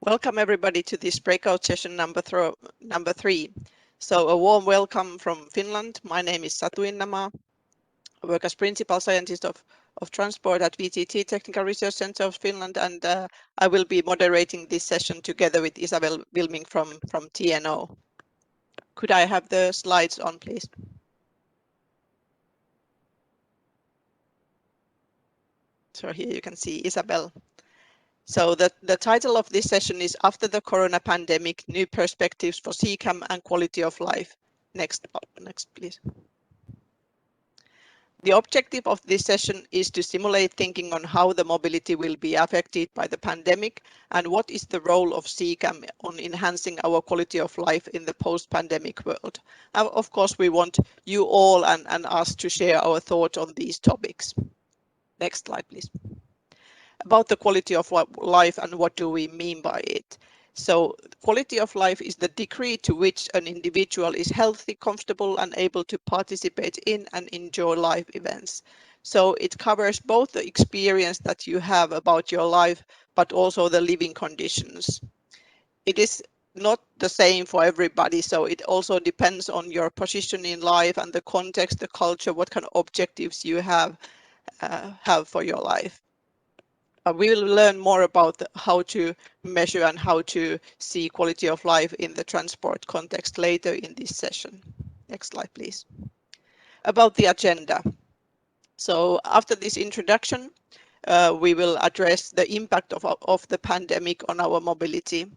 Welcome everybody to this breakout session number 3. So a warm welcome from Finland. My name is Satu Innamaa. I work as Principal Scientist of Transport at VTT Technical Research Center of Finland, and I will be moderating this session together with Isabel Wilmink from TNO. Could I have the slides on, please? So here you can see Isabel. So the title of this session is After the Corona Pandemic, New Perspectives for CCAM and Quality of Life. Next please. The objective of this session is to stimulate thinking on how the mobility will be affected by the pandemic and what is the role of CCAM on enhancing our quality of life in the post-pandemic world. Of course, we want you all and us to share our thoughts on these topics. Next slide, please. About the quality of life and what do we mean by it. So quality of life is the degree to which an individual is healthy, comfortable and able to participate in and enjoy life events. So it covers both the experience that you have about your life, but also the living conditions. It is not the same for everybody, so it also depends on your position in life and the context, the culture, what kind of objectives you have for your life. We will learn more about how to measure and how to see quality of life in the transport context later in this session. Next slide, please. About the agenda. So after this introduction, we will address the impact of the pandemic on our mobility,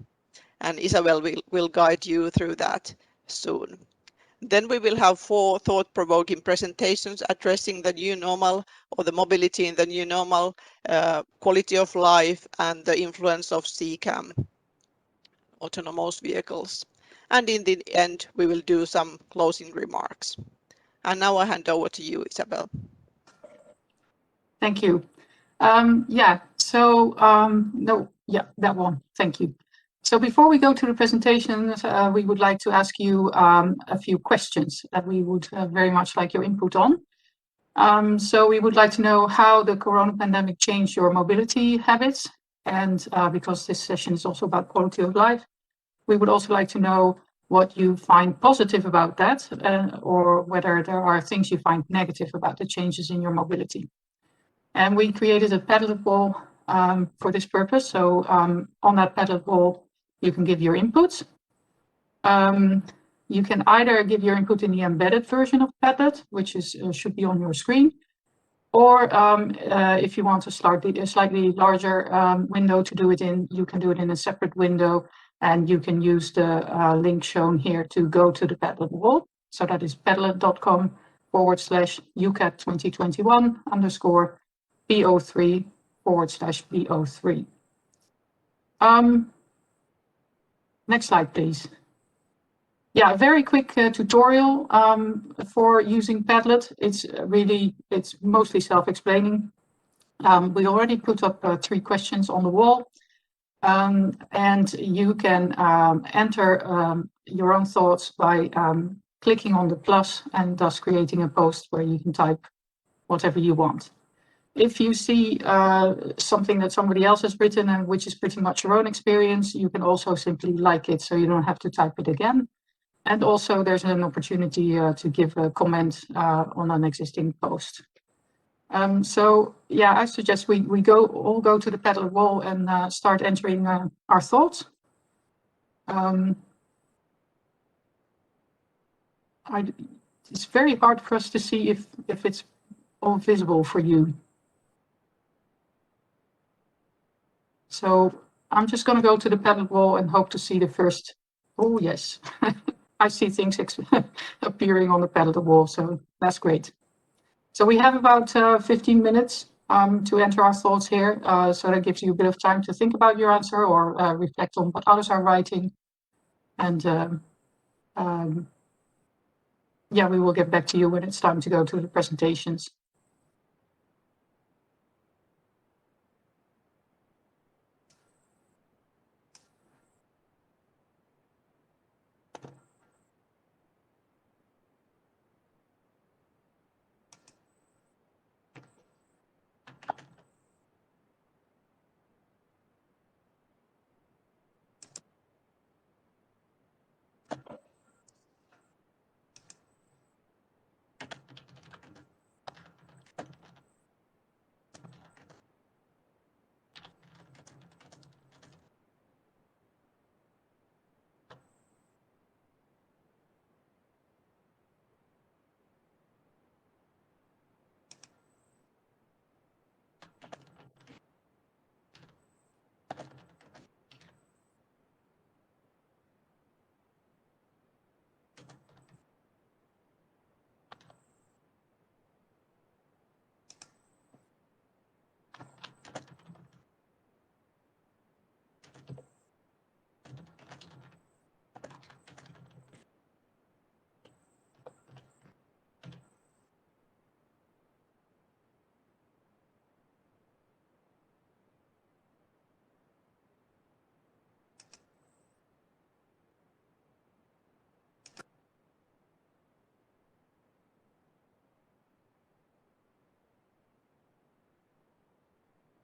and Isabel will guide you through that soon. Then we will have 4 thought-provoking presentations addressing the new normal or the mobility in the new normal, quality of life and the influence of CCAM, autonomous vehicles. And in the end, we will do some closing remarks. And now I hand over to you, Isabel. Thank you. That one. Thank you. So before we go to the presentations, we would like to ask you a few questions that we would very much like your input on. So we would like to know how the corona pandemic changed your mobility habits. And because this session is also about quality of life, we would also like to know what you find positive about that, or whether there are things you find negative about the changes in your mobility. And we created a Padlet wall for this purpose. So on that Padlet wall, you can give your inputs. You can either give your input in the embedded version of Padlet, which is should be on your screen, or if you want a slightly larger window to do it in, you can do it in a separate window, and you can use the link shown here to go to the Padlet wall. So that is padlet.com/EUCAD2021 _BO3 /BO3. Next slide, please. Yeah, a very quick tutorial for using Padlet. It's mostly self-explaining. We already put up 3 questions on the wall, and you can enter your own thoughts by clicking on the plus and thus creating a post where you can type whatever you want. If you see something that somebody else has written and which is pretty much your own experience, you can also simply like it so you don't have to type it again. And also there's an opportunity to give a comment on an existing post. So yeah, I suggest we all go to the Padlet wall and start entering our thoughts. It's very hard for us to see if it's all visible for you. So I'm just going to go to the Padlet wall and hope to see the first. Oh, yes. I see things appearing on the Padlet wall, so that's great. So we have about 15 minutes to enter our thoughts here. So that gives you a bit of time to think about your answer or reflect on what others are writing. And yeah, we will get back to you when it's time to go to the presentations.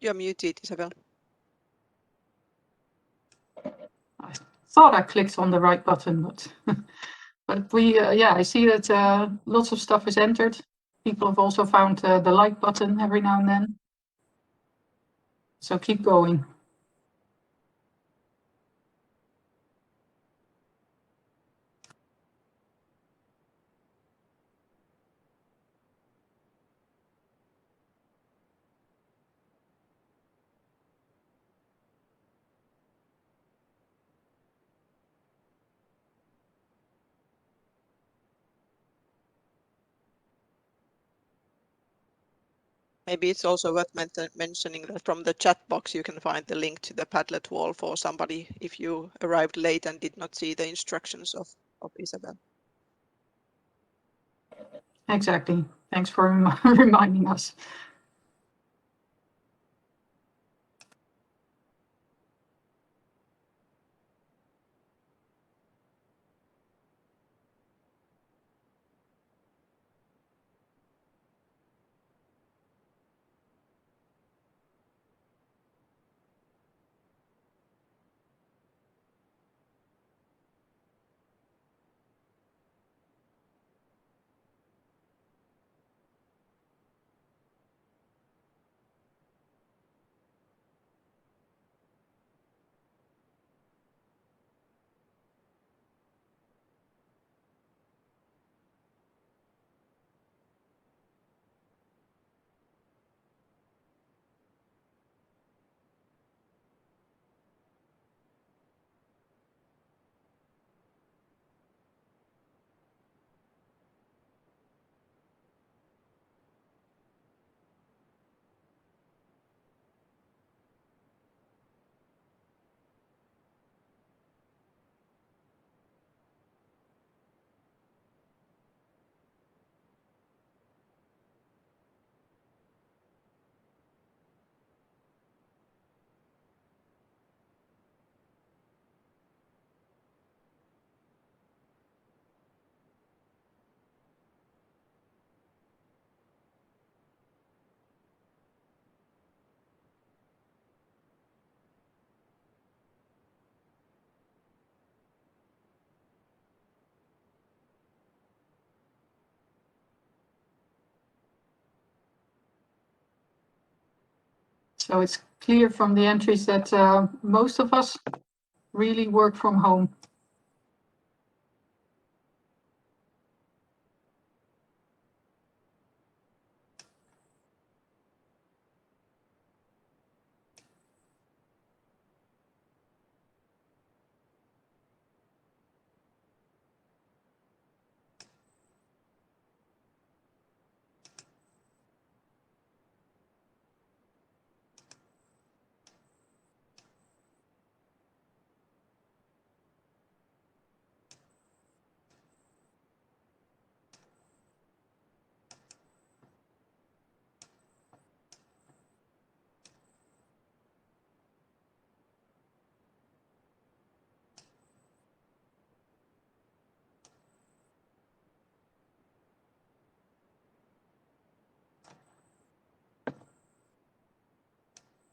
You're muted, Isabel. I thought I clicked on the right button, but but I see that lots of stuff is entered. People have also found the like button every now and then. So keep going. Maybe it's also worth mentioning that from the chat box you can find the link to the Padlet wall for somebody if you arrived late and did not see the instructions of Isabel. Exactly. Thanks for reminding us. So it's clear from the entries that most of us really work from home.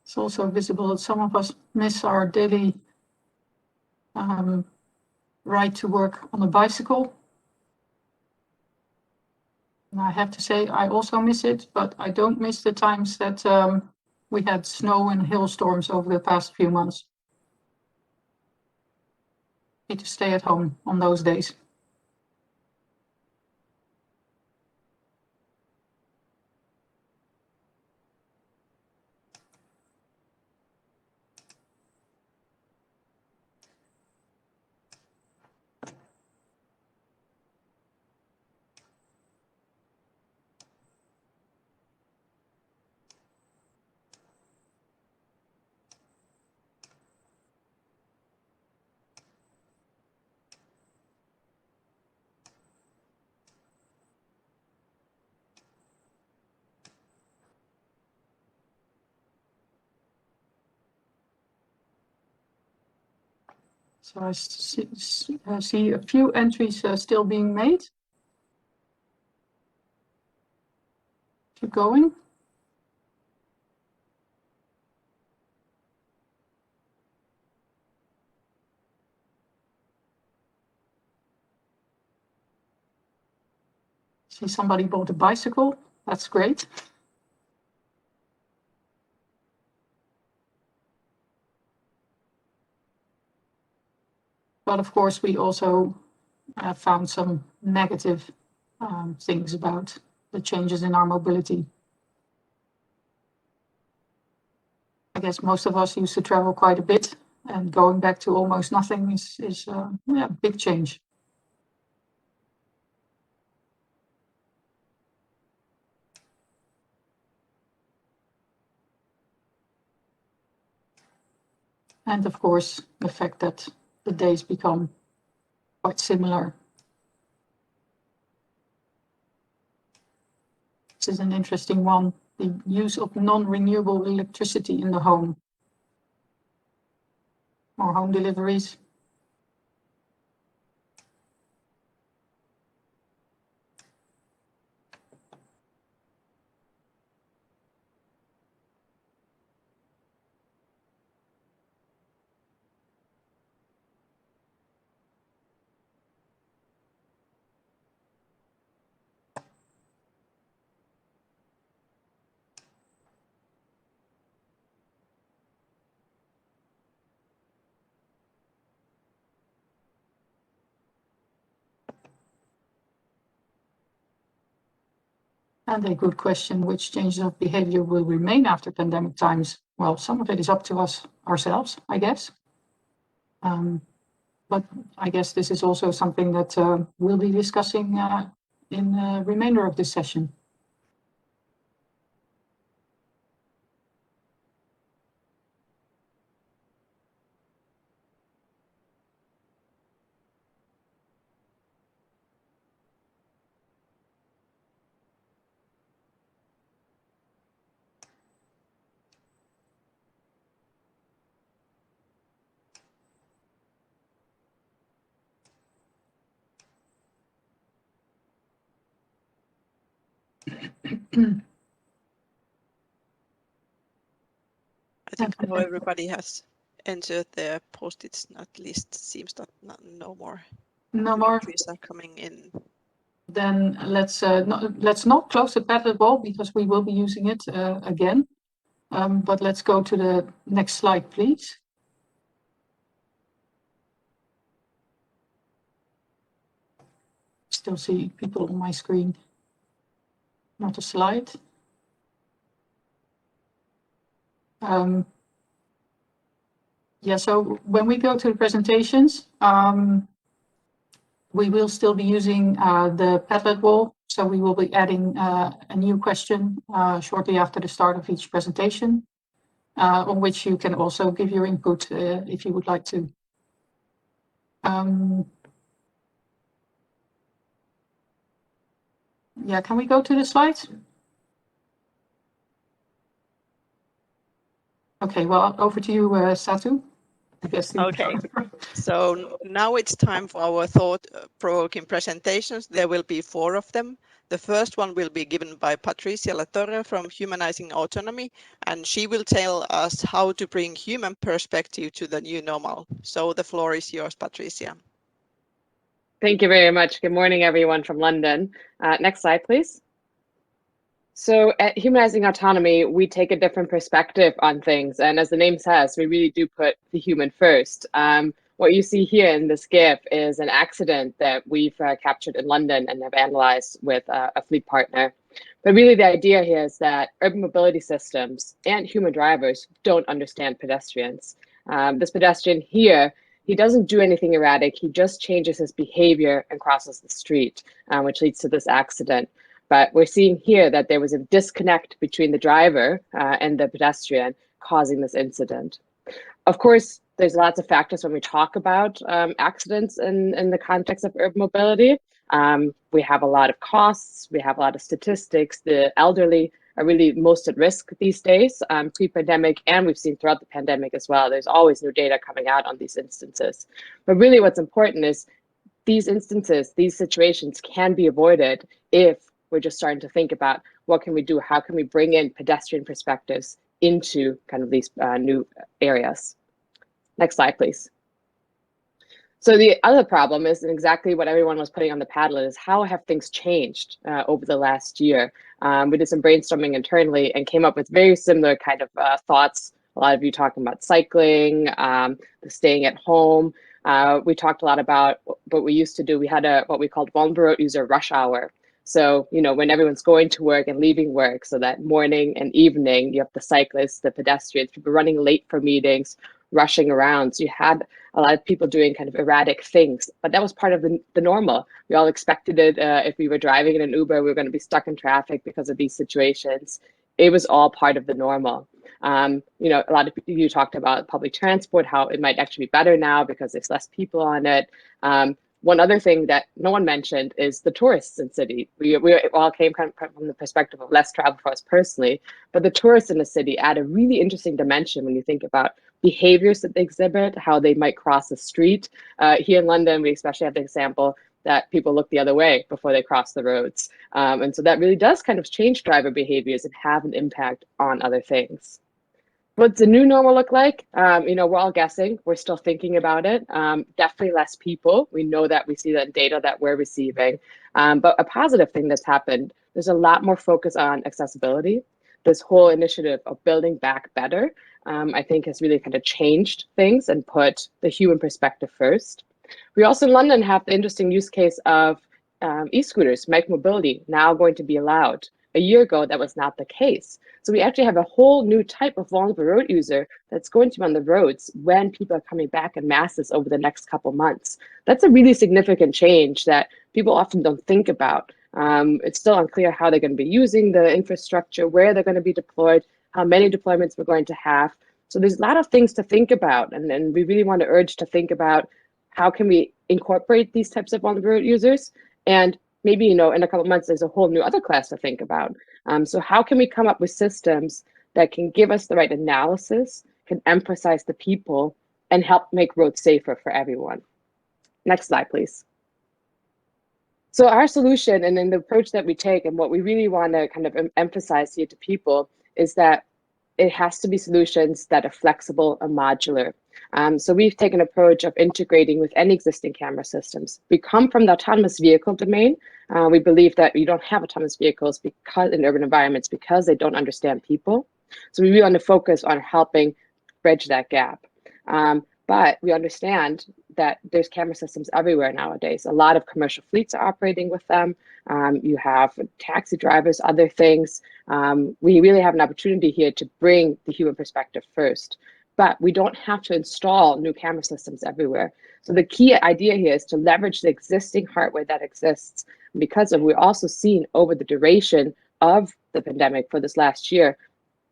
It's also visible that some of us miss our daily ride to work on a bicycle. And I have to say, I also miss it, but I don't miss the times that we had snow and hailstorms over the past few months. Need to stay at home on those days. So I see a few entries still being made. Keep going. See somebody bought a bicycle. That's great. But of course, we also found some negative things about the changes in our mobility. I guess most of us used to travel quite a bit, and going back to almost nothing is yeah, a big change. And of course, the fact that the days become quite similar. This is an interesting one, the use of non-renewable electricity in the home, or home deliveries. And a good question, which changes of behavior will remain after pandemic times? Well, some of it is up to us ourselves, I guess. But I guess this is also something that we'll be discussing in the remainder of this session. I think now everybody has entered their post-its not list. Seems that no more entries are coming in. Then let's not close the Padlet wall because we will be using it again. But let's go to the next slide, please. Still see people on my screen, not a slide. Yeah, so when we go to the presentations, we will still be using the Padlet wall. So we will be adding a new question shortly after the start of each presentation, on which you can also give your input if you would like to. Yeah, can we go to the slides? Okay, well, over to you, Satu. I guess okay, so now it's time for our thought-provoking presentations. There will be 4 of them. The first one will be given by Patricia Torre from Humanising Autonomy, and she will tell us how to bring human perspective to the new normal. So the floor is yours, Patricia. Thank you very much. Good morning, everyone from London. Next slide, please. So at Humanising Autonomy, we take a different perspective on things. And as the name says, we really do put the human first. What you see here in this GIF is an accident that we've captured in London and have analyzed with a fleet partner. But really the idea here is that urban mobility systems and human drivers don't understand pedestrians. This pedestrian here, he doesn't do anything erratic. He just changes his behavior and crosses the street, which leads to this accident. But we're seeing here that there was a disconnect between the driver and the pedestrian causing this incident. Of course, there's lots of factors when we talk about accidents in the context of urban mobility. We have a lot of costs, we have a lot of statistics. The elderly are really most at risk these days, pre-pandemic, and we've seen throughout the pandemic as well. There's always new data coming out on these instances. But really what's important is these instances, these situations can be avoided if we're just starting to think about what can we do, how can we bring in pedestrian perspectives into kind of these new areas. Next slide, please. So the other problem is, and exactly what everyone was putting on the Padlet, is how have things changed over the last year? We did some brainstorming internally and came up with very similar kind of thoughts. A lot of you talking about cycling, the staying at home. We talked a lot about what we used to do. We had what we called vulnerable road user rush hour. So, when everyone's going to work and leaving work, so that morning and evening, you have the cyclists, the pedestrians, people running late for meetings, rushing around. So you had a lot of people doing kind of erratic things, but that was part of the normal. We all expected it. If we were driving in an Uber, we were going to be stuck in traffic because of these situations. It was all part of the normal. A lot of you talked about public transport, how it might actually be better now because there's less people on it. One other thing that no one mentioned is the tourists in city. We all came kind of from the perspective of less travel for us personally, but the tourists in the city add a really interesting dimension when you think about behaviors that they exhibit, how they might cross the street. Here in London, we especially have the example that people look the other way before they cross the roads. And so that really does kind of change driver behaviors and have an impact on other things. What's the new normal look like? We're all guessing. We're still thinking about it. Definitely less people. We know that. We see that data that we're receiving. But a positive thing that's happened, there's a lot more focus on accessibility. This whole initiative of building back better, I think has really kind of changed things and put the human perspective first. We also in London have the interesting use case of e-scooters, micromobility, now going to be allowed. A year ago, that was not the case. So we actually have a whole new type of vulnerable road user that's going to be on the roads when people are coming back in masses over the next couple months. That's a really significant change that people often don't think about. It's still unclear how they're going to be using the infrastructure, where they're going to be deployed, how many deployments we're going to have. So there's a lot of things to think about. And then we really want to urge to think about how can we incorporate these types of vulnerable road users. And maybe, in a couple of months, there's a whole new other class to think about. So how can we come up with systems that can give us the right analysis, can emphasize the people, and help make roads safer for everyone? Next slide, please. So our solution and then the approach that we take and what we really want to kind of emphasize here to people is that it has to be solutions that are flexible and modular. So we've taken an approach of integrating with any existing camera systems. We come from the autonomous vehicle domain. We believe that you don't have autonomous vehicles because in urban environments because they don't understand people. So we really want to focus on helping bridge that gap. But we understand that there's camera systems everywhere nowadays. A lot of commercial fleets are operating with them. You have taxi drivers, other things. We really have an opportunity here to bring the human perspective first. But we don't have to install new camera systems everywhere. So the key idea here is to leverage the existing hardware that exists. Because we're also seeing over the duration of the pandemic for this last year,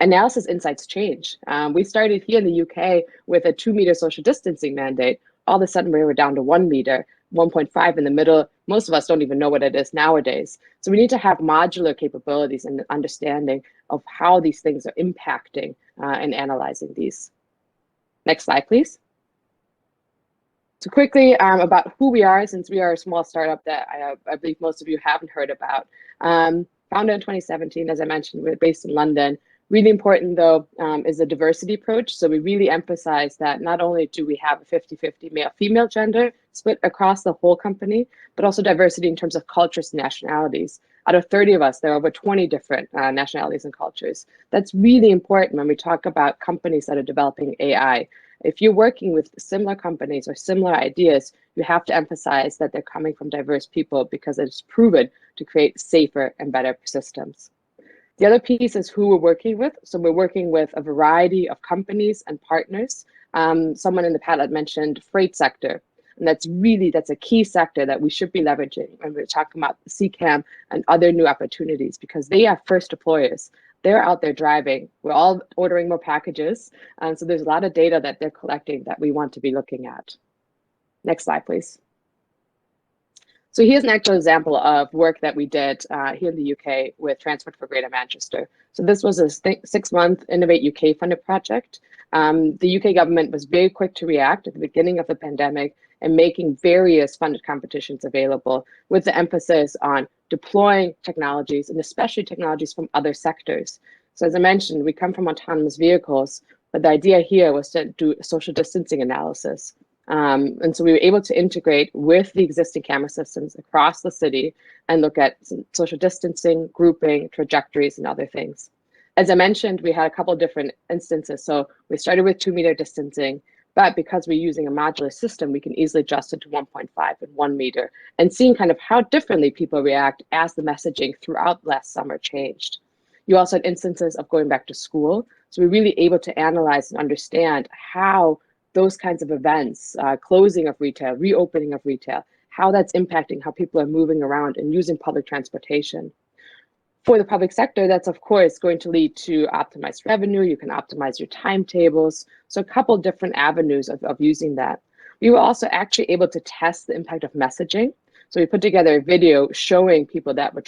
analysis insights change. We started here in the UK with a 2-meter social distancing mandate. All of a sudden, we were down to 1 meter, 1.5 in the middle. Most of us don't even know what it is nowadays. So we need to have modular capabilities and understanding of how these things are impacting and analyzing these. Next slide, please. So quickly about who we are, since we are a small startup that I believe most of you haven't heard about. Founded in 2017, as I mentioned, we're based in London. Really important, though, is the diversity approach. So we really emphasize that not only do we have a 50-50 male-female gender split across the whole company, but also diversity in terms of cultures and nationalities. Out of 30 of us, there are over 20 different nationalities and cultures. That's really important when we talk about companies that are developing AI. If you're working with similar companies or similar ideas, you have to emphasize that they're coming from diverse people because it's proven to create safer and better systems. The other piece is who we're working with. So we're working with a variety of companies and partners. Someone in the Padlet mentioned freight sector. And that's a key sector that we should be leveraging when we're talking about the CCAM and other new opportunities because they are first deployers. They're out there driving. We're all ordering more packages. So there's a lot of data that they're collecting that we want to be looking at. Next slide, please. So here's an actual example of work that we did here in the UK with Transport for Greater Manchester. So this was a 6-month Innovate UK funded project. The UK government was very quick to react at the beginning of the pandemic and making various funded competitions available with the emphasis on deploying technologies and especially technologies from other sectors. So as I mentioned, we come from autonomous vehicles, but the idea here was to do social distancing analysis. And so we were able to integrate with the existing camera systems across the city and look at social distancing, grouping, trajectories, and other things. As I mentioned, we had a couple different instances. So we started with 2-meter distancing, but because we're using a modular system, we can easily adjust it to 1.5 and 1 meter, and seeing kind of how differently people react as the messaging throughout last summer changed. You also had instances of going back to school. So we're really able to analyze and understand how those kinds of events, closing of retail, reopening of retail, how that's impacting how people are moving around and using public transportation. For the public sector, that's of course going to lead to optimized revenue. You can optimize your timetables. So a couple different avenues of using that. We were also actually able to test the impact of messaging. So we put together a video showing people that were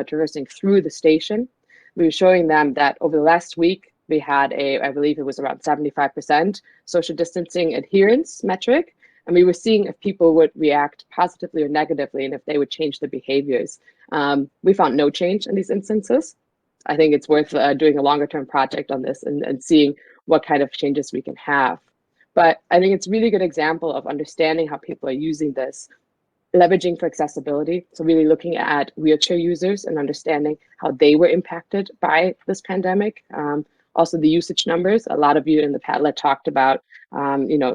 traversing through the station. We were showing them that over the last week, we had I believe it was around 75% social distancing adherence metric. And we were seeing if people would react positively or negatively and if they would change their behaviors. We found no change in these instances. I think it's worth doing a longer term project on this and seeing what kind of changes we can have. But I think it's a really good example of understanding how people are using this, leveraging for accessibility. So really looking at wheelchair users and understanding how they were impacted by this pandemic. Also the usage numbers. A lot of you in the Padlet talked about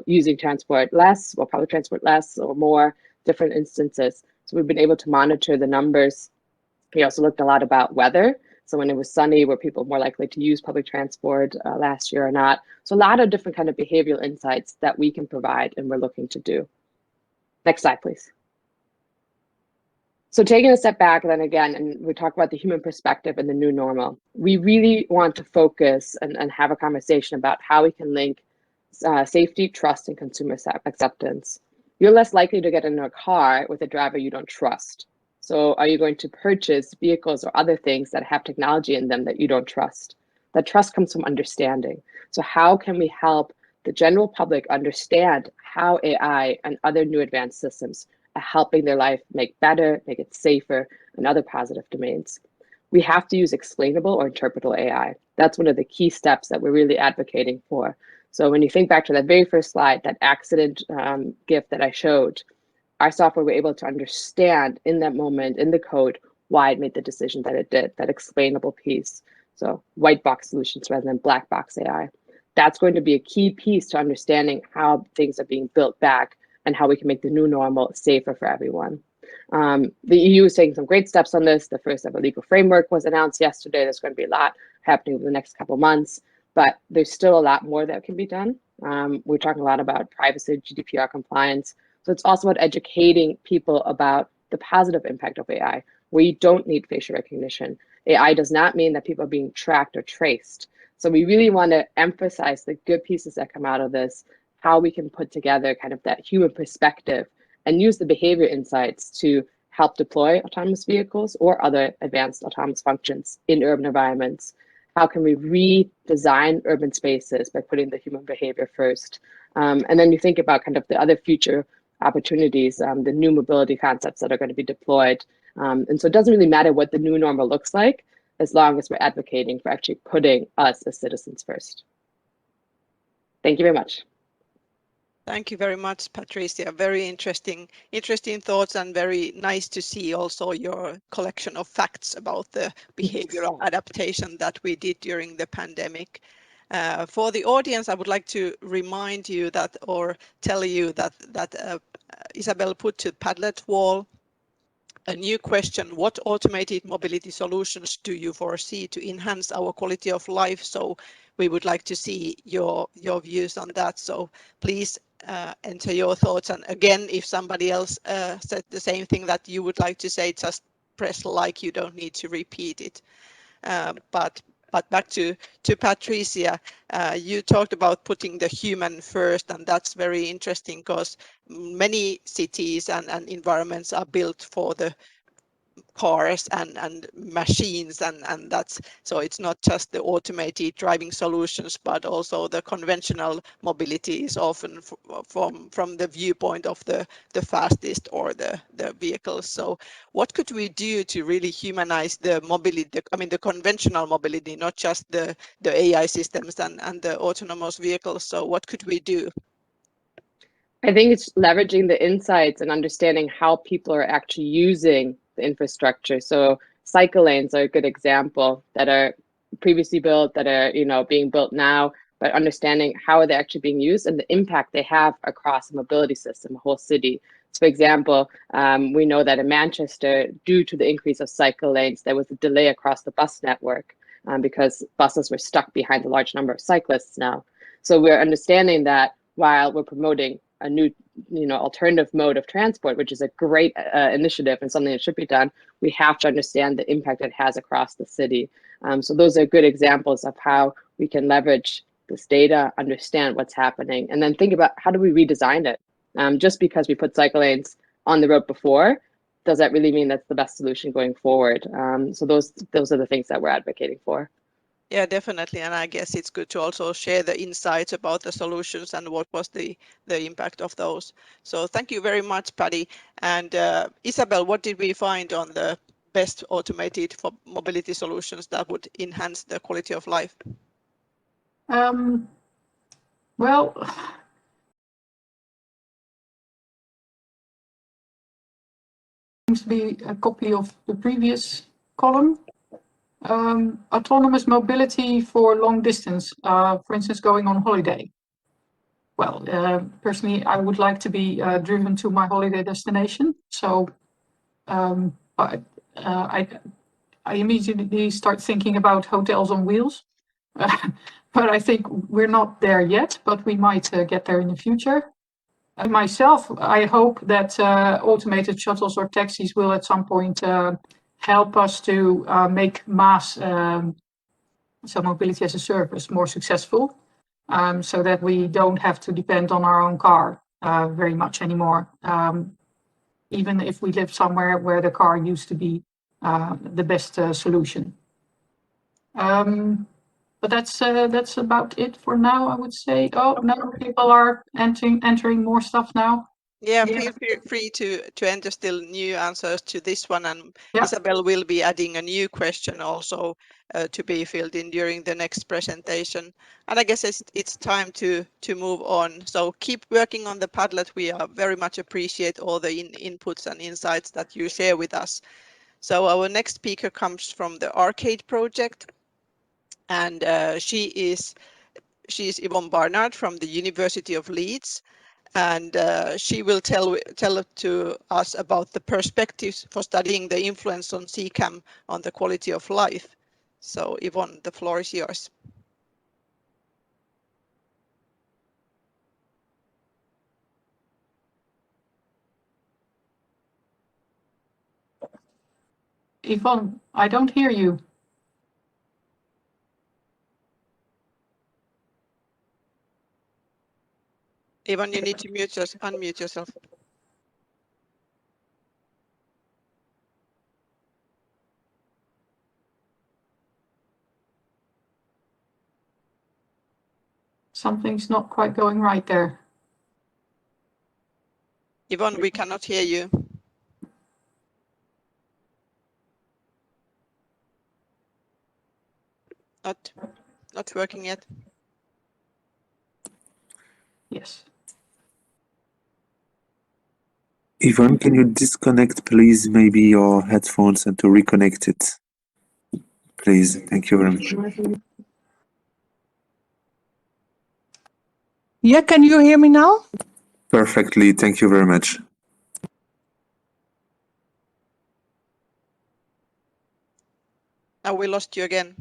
using transport less or public transport less or more, different instances. So we've been able to monitor the numbers. We also looked a lot about weather. So when it was sunny, were people more likely to use public transport last year or not? So a lot of different kind of behavioral insights that we can provide and we're looking to do. Next slide, please. So taking a step back, then again, and we talk about the human perspective and the new normal, we really want to focus and have a conversation about how we can link safety, trust, and consumer acceptance. You're less likely to get in a car with a driver you don't trust. So are you going to purchase vehicles or other things that have technology in them that you don't trust? That trust comes from understanding. So how can we help the general public understand how AI and other new advanced systems are helping their life make better, make it safer, and other positive domains? We have to use explainable or interpretable AI. That's one of the key steps that we're really advocating for. So when you think back to that very first slide, that accident gift that I showed, our software were able to understand in that moment, in the code, why it made the decision that it did, that explainable piece. So white box solutions rather than black box AI. That's going to be a key piece to understanding how things are being built back and how we can make the new normal safer for everyone. The EU is taking some great steps on this. The first ever legal framework was announced yesterday. There's going to be a lot happening over the next couple of months, but there's still a lot more that can be done. We're talking a lot about privacy, GDPR compliance. So it's also about educating people about the positive impact of AI, where you don't need facial recognition. AI does not mean that people are being tracked or traced. So we really want to emphasize the good pieces that come out of this, how we can put together kind of that human perspective and use the behavior insights to help deploy autonomous vehicles or other advanced autonomous functions in urban environments. How can we redesign urban spaces by putting the human behavior first? And then you think about kind of the other future opportunities, the new mobility concepts that are going to be deployed. And so it doesn't really matter what the new normal looks like, as long as we're advocating for actually putting us as citizens first. Thank you very much. Thank you very much, Patricia. Very interesting thoughts, and very nice to see also your collection of facts about the behavioral adaptation that we did during the pandemic. For the audience, I would like to remind you that, or tell you that Isabel put to Padlet wall a new question: what automated mobility solutions do you foresee to enhance our quality of life? So we would like to see your views on that. So please enter your thoughts. And again, if somebody else said the same thing that you would like to say, just press like, you don't need to repeat it. But back to Patricia, you talked about putting the human first, and that's very interesting because many cities and environments are built for the cars and machines, and that's, so it's not just the automated driving solutions, but also the conventional mobility is often from the viewpoint of the fastest or the vehicles. So what could we do to really humanize the mobility, I mean the conventional mobility, not just the AI systems and the autonomous vehicles? So what could we do? I think it's leveraging the insights and understanding how people are actually using the infrastructure. So cycle lanes are a good example that are previously built, that are being built now, but understanding how are they actually being used and the impact they have across the mobility system, a whole city. So for example, we know that in Manchester, due to the increase of cycle lanes, there was a delay across the bus network because buses were stuck behind a large number of cyclists now. So we're understanding that while we're promoting a new alternative mode of transport, which is a great initiative and something that should be done, we have to understand the impact it has across the city. So those are good examples of how we can leverage this data, understand what's happening, and then think about how do we redesign it. Just because we put cycle lanes on the road before, does that really mean that's the best solution going forward? So those are the things that we're advocating for. Yeah, definitely. And I guess it's good to also share the insights about the solutions and what was the impact of those. So thank you very much, Patty. And Isabel, what did we find on the best automated for mobility solutions that would enhance the quality of life? Well, seems to be a copy of the previous column. Autonomous mobility for long distance, for instance, going on holiday. Well, personally, I would like to be driven to my holiday destination. So I immediately start thinking about hotels on wheels. But I think we're not there yet, but we might get there in the future. Myself, I hope that automated shuttles or taxis will at some point help us to make mass so mobility as a service more successful, so that we don't have to depend on our own car very much anymore, even if we live somewhere where the car used to be the best solution. But that's about it for now, I would say. Oh, no, people are entering more stuff now. Yeah, feel free to enter still new answers to this one, and Yeah. Isabel will be adding a new question also to be filled in during the next presentation. And I guess it's time to move on. So keep working on the Padlet. We very much appreciate all the inputs and insights that you share with us. So our next speaker comes from the Arcade project, and she is Yvonne Barnard from the University of Leeds. And she will tell to us about the perspectives for studying the influence on CCAM on the quality of life. So Yvonne, the floor is yours. Yvonne, I don't hear you. Yvonne, you need to unmute yourself. Something's not quite going right there. Yvonne, we cannot hear you. Not working yet. Yes. Yvonne, can you disconnect, please, maybe your headphones and to reconnect it? Please, thank you very much. Yeah, can you hear me now? Perfectly, thank you very much. Now we lost you again.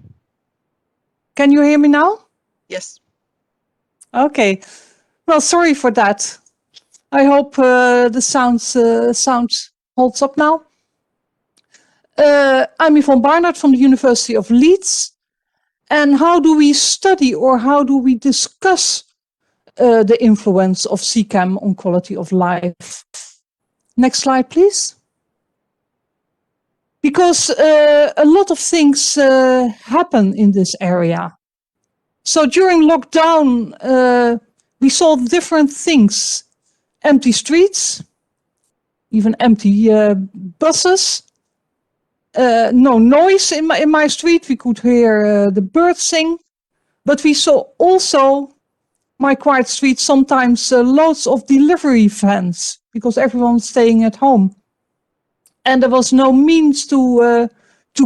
Can you hear me now? Yes. Okay. Well, sorry for that. I hope the sound holds up now. I'm Yvonne Barnard from the University of Leeds. And how do we study or how do we discuss the influence of CCAM on quality of life? Next slide, please. Because a lot of things happen in this area. So during lockdown, we saw different things. Empty streets, even empty buses. No noise in my street. We could hear the birds sing. But we saw also my quiet street, sometimes loads of delivery vans because everyone's staying at home. And there was no means to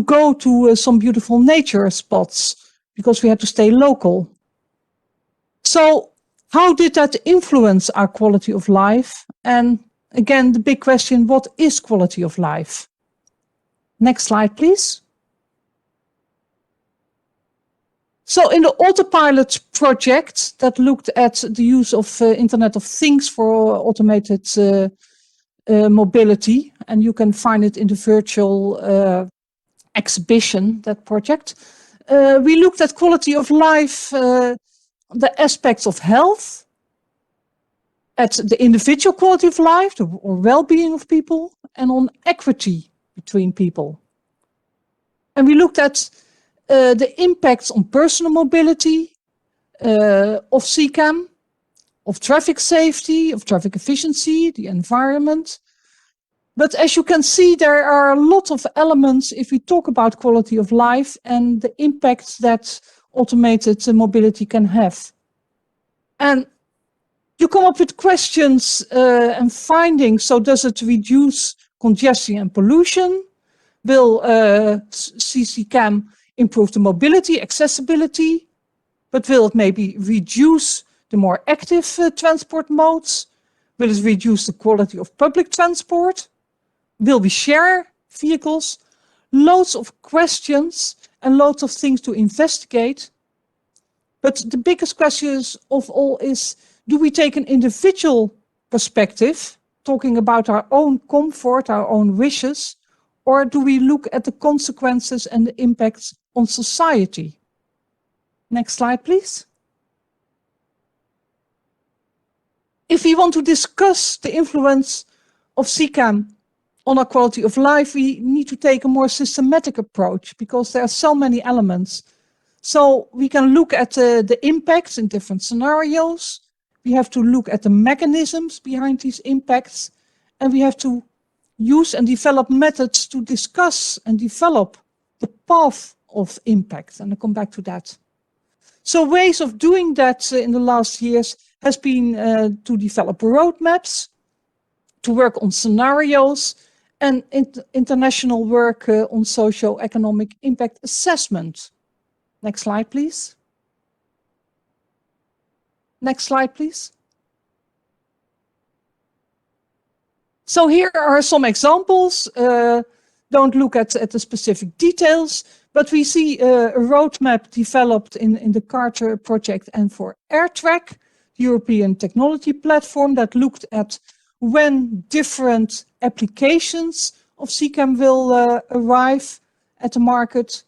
go to some beautiful nature spots because we had to stay local. So how did that influence our quality of life? And again, the big question, what is quality of life? Next slide, please. So in the Autopilot project that looked at the use of Internet of Things for automated mobility, and you can find it in the virtual exhibition, that project, we looked at quality of life, the aspects of health, at the individual quality of life or well-being of people, and on equity between people. And we looked at the impacts on personal mobility, of CCAM, of traffic safety, of traffic efficiency, the environment. But as you can see, there are a lot of elements if we talk about quality of life and the impacts that automated mobility can have. And you come up with questions and findings. So does it reduce congestion and pollution? Will CCAM improve the mobility, accessibility? But will it maybe reduce the more active transport modes? Will it reduce the quality of public transport? Will we share vehicles? Loads of questions and loads of things to investigate. But the biggest question of all is, do we take an individual perspective, talking about our own comfort, our own wishes, or do we look at the consequences and the impacts on society? Next slide, please. If we want to discuss the influence of CCAM on our quality of life, we need to take a more systematic approach because there are so many elements. So we can look at the impacts in different scenarios. We have to look at the mechanisms behind these impacts, and we have to use and develop methods to discuss and develop the path of impact. And I'll come back to that. So ways of doing that in the last years has been to develop roadmaps, to work on scenarios, and international work on socio-economic impact assessment. Next slide, please. Next slide, please. So here are some examples. Don't look at the specific details, but we see a roadmap developed in the Carter project and for AirTrack, European technology platform that looked at when different applications of CCAM will arrive at the market.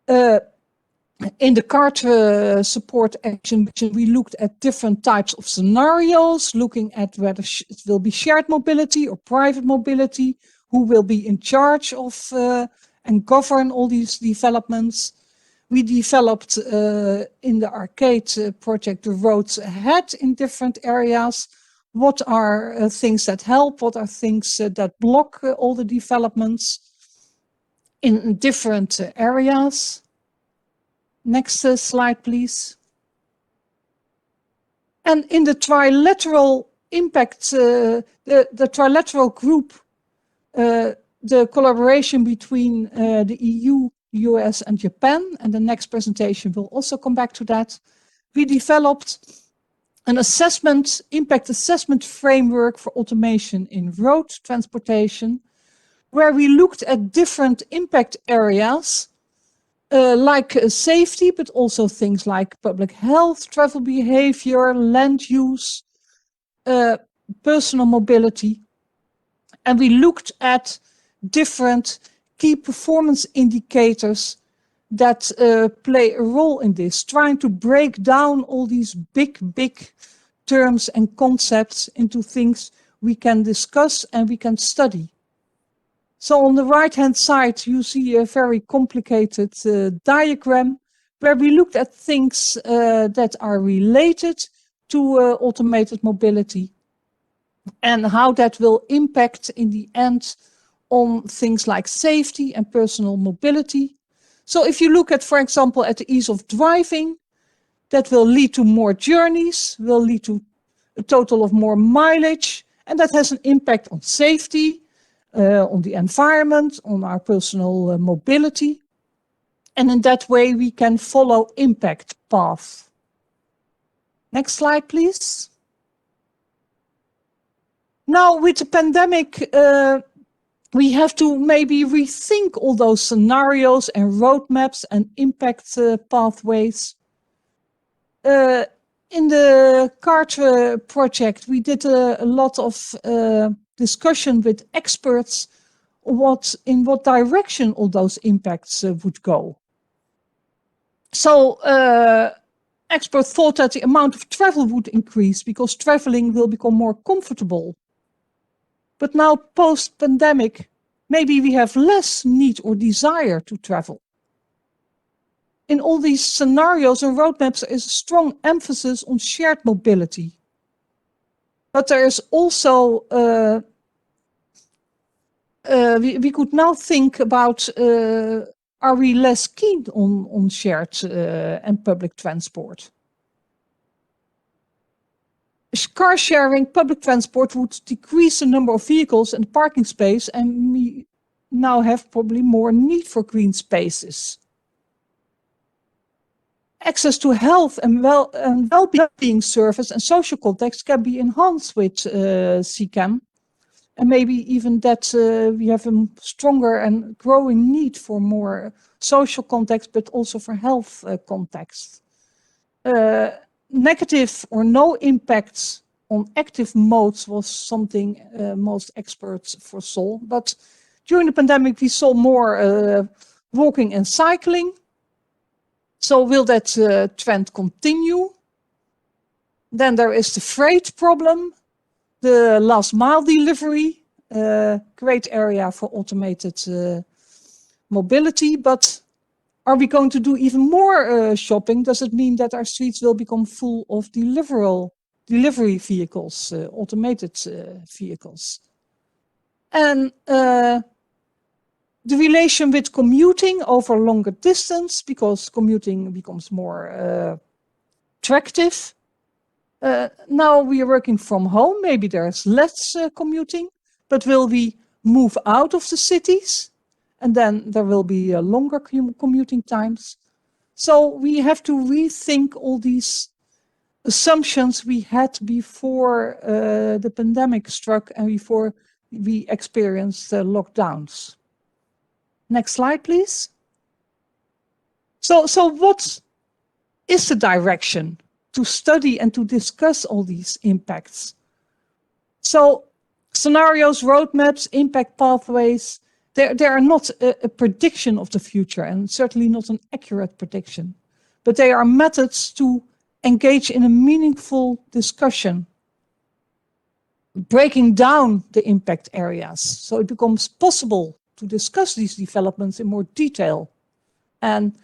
In the Carter support action, we looked at different types of scenarios, looking at whether it will be shared mobility or private mobility, who will be in charge of and govern all these developments. We developed in the Arcade project the roads ahead in different areas. What are things that help? What are things that block all the developments in different areas? Next slide, please. And in the trilateral impact, the trilateral group, the collaboration between the EU, US, and Japan, and the next presentation will also come back to that. We developed an impact assessment framework for automation in road transportation, where we looked at different impact areas, like safety, but also things like public health, travel behavior, land use, personal mobility. And we looked at different key performance indicators that play a role in this, trying to break down all these big terms and concepts into things we can discuss and we can study. So on the right-hand side, you see a very complicated diagram where we looked at things that are related to automated mobility and how that will impact in the end on things like safety and personal mobility. So if you look at, for example, at the ease of driving, That will lead to more journeys, will lead to a total of more mileage, and that has an impact on safety, on the environment, on our personal mobility. And in that way, we can follow impact path. Next slide, please. Now, with the pandemic, we have to maybe rethink all those scenarios and roadmaps and impact pathways. In the CART project, we did a lot of discussion with experts in what direction all those impacts would go. So experts thought that the amount of travel would increase because traveling will become more comfortable. But now, post-pandemic, maybe we have less need or desire to travel. In all these scenarios and roadmaps, there is a strong emphasis on shared mobility. But there is also, we could now think about, are we less keen on shared and public transport? Car sharing, public transport would decrease the number of vehicles and parking space, and we now have probably more need for green spaces. Access to health and well-being service and social context can be enhanced with CCAM, and maybe even that we have a stronger and growing need for more social context, but also for health context. Negative or no impacts on active modes was something most experts foresaw. But during the pandemic, we saw more walking and cycling. So will that trend continue? Then there is the freight problem, the last mile delivery, great area for automated mobility, but are we going to do even more shopping? Does it mean that our streets will become full of delivery vehicles, automated vehicles? And the relation with commuting over longer distance, because commuting becomes more attractive. Now we are working from home, maybe there's less commuting, but will we move out of the cities? And then there will be longer commuting times. So we have to rethink all these assumptions we had before the pandemic struck and before we experienced lockdowns. Next slide, please. So what is the direction to study and to discuss all these impacts? So scenarios, roadmaps, impact pathways, they are not a prediction of the future, and certainly not an accurate prediction, but they are methods to engage in a meaningful discussion, breaking down the impact areas so it becomes possible to discuss these developments in more detail. And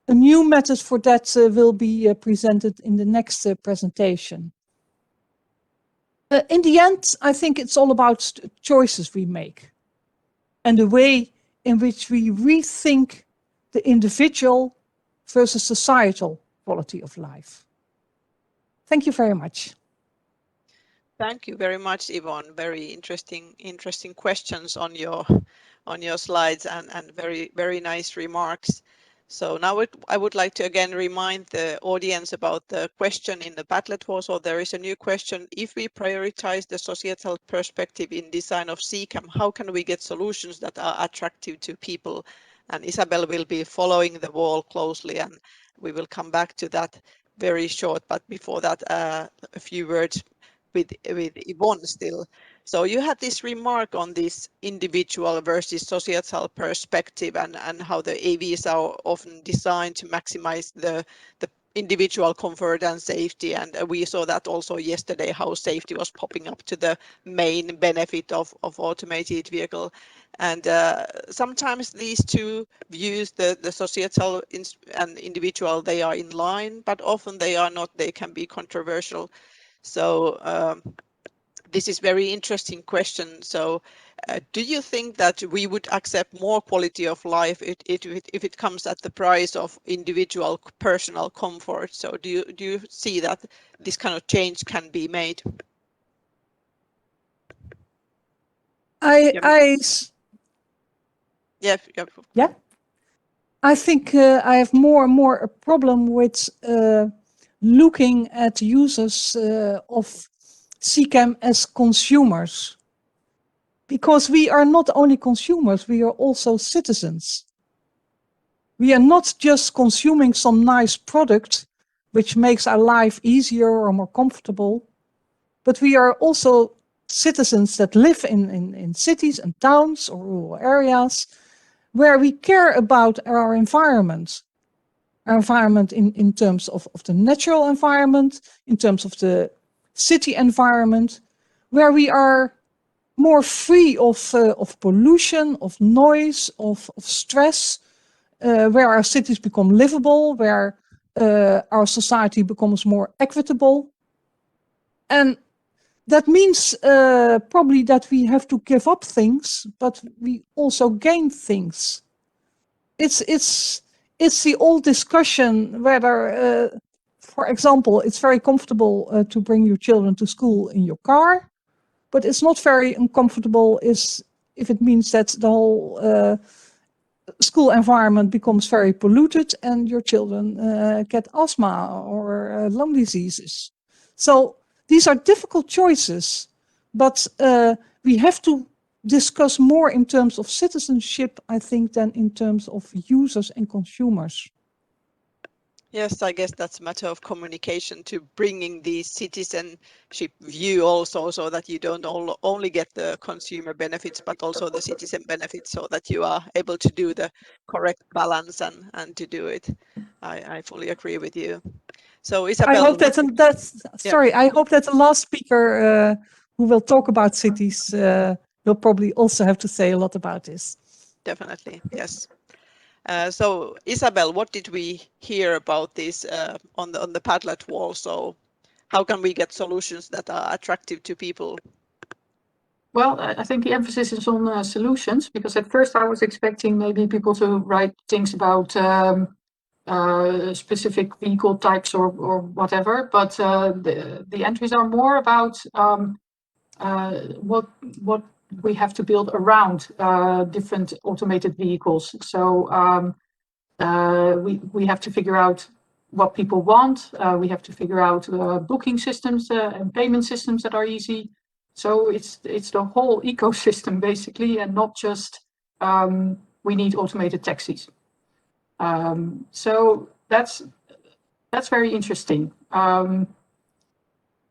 a new method for that will be presented in the next presentation. In the end, I think it's all about choices we make and the way in which we rethink the individual versus societal quality of life. Thank you very much. Thank you very much, Yvonne. Very interesting questions on your slides and very nice remarks. So now I would like to again remind the audience about the question in the Padlet was, or there is a new question. If we prioritize the societal perspective in design of CCAM, how can we get solutions that are attractive to people? And Isabel will be following the wall closely, and we will come back to that very short. But before that, a few words with Yvonne still. So you had this remark on this individual versus societal perspective and how the AVs are often designed to maximize the individual comfort and safety. And we saw that also yesterday, how safety was popping up to the main benefit of automated vehicle. And sometimes these two views, the societal and individual, they are in line, but often they are not. They can be controversial. So this is very interesting question. So do you think that we would accept more quality of life if it comes at the price of individual personal comfort? So do you see that this kind of change can be made? Yeah. I think I have more and more a problem with looking at users of CCAM as consumers. Because we are not only consumers, we are also citizens. We are not just consuming some nice product which makes our life easier or more comfortable, but we are also citizens that live in cities and towns or rural areas where we care about our environment in terms of the natural environment, in terms of the city environment, where we are more free of pollution, of noise, of stress, where our cities become livable, where our society becomes more equitable. And that means probably that we have to give up things, but we also gain things. It's the old discussion whether, for example, it's very comfortable to bring your children to school in your car, but it's not very uncomfortable if it means that the whole school environment becomes very polluted and your children get asthma or lung diseases. So these are difficult choices, but we have to discuss more in terms of citizenship, I think, than in terms of users and consumers. Yes, I guess that's a matter of communication to bringing the citizenship view also, so that you don't only get the consumer benefits, but also the citizen benefits, so that you are able to do the correct balance and to do it. I fully agree with you. So Isabel, I hope I hope that the last speaker who will talk about cities will probably also have to say a lot about this. Definitely, yes. So Isabel, what did we hear about this on the Padlet wall? So how can we get solutions that are attractive to people? Well, I think the emphasis is on solutions, because at first I was expecting maybe people to write things about specific vehicle types or whatever, but the entries are more about what we have to build around different automated vehicles. So we have to figure out what people want. We have to figure out booking systems and payment systems that are easy. So it's the whole ecosystem basically, and not just we need automated taxis. So that's very interesting.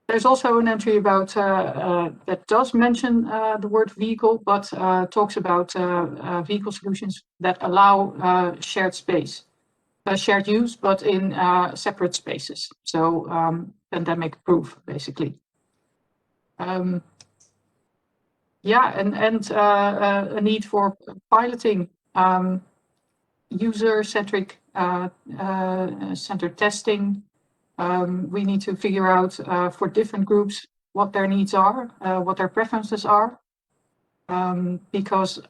There's also an entry about that does mention the word vehicle, but talks about vehicle solutions that allow shared space, shared use, but in separate spaces. So pandemic proof, basically. Yeah, and a need for piloting, user-centric centered testing. We need to figure out for different groups what their needs are, what their preferences are. Because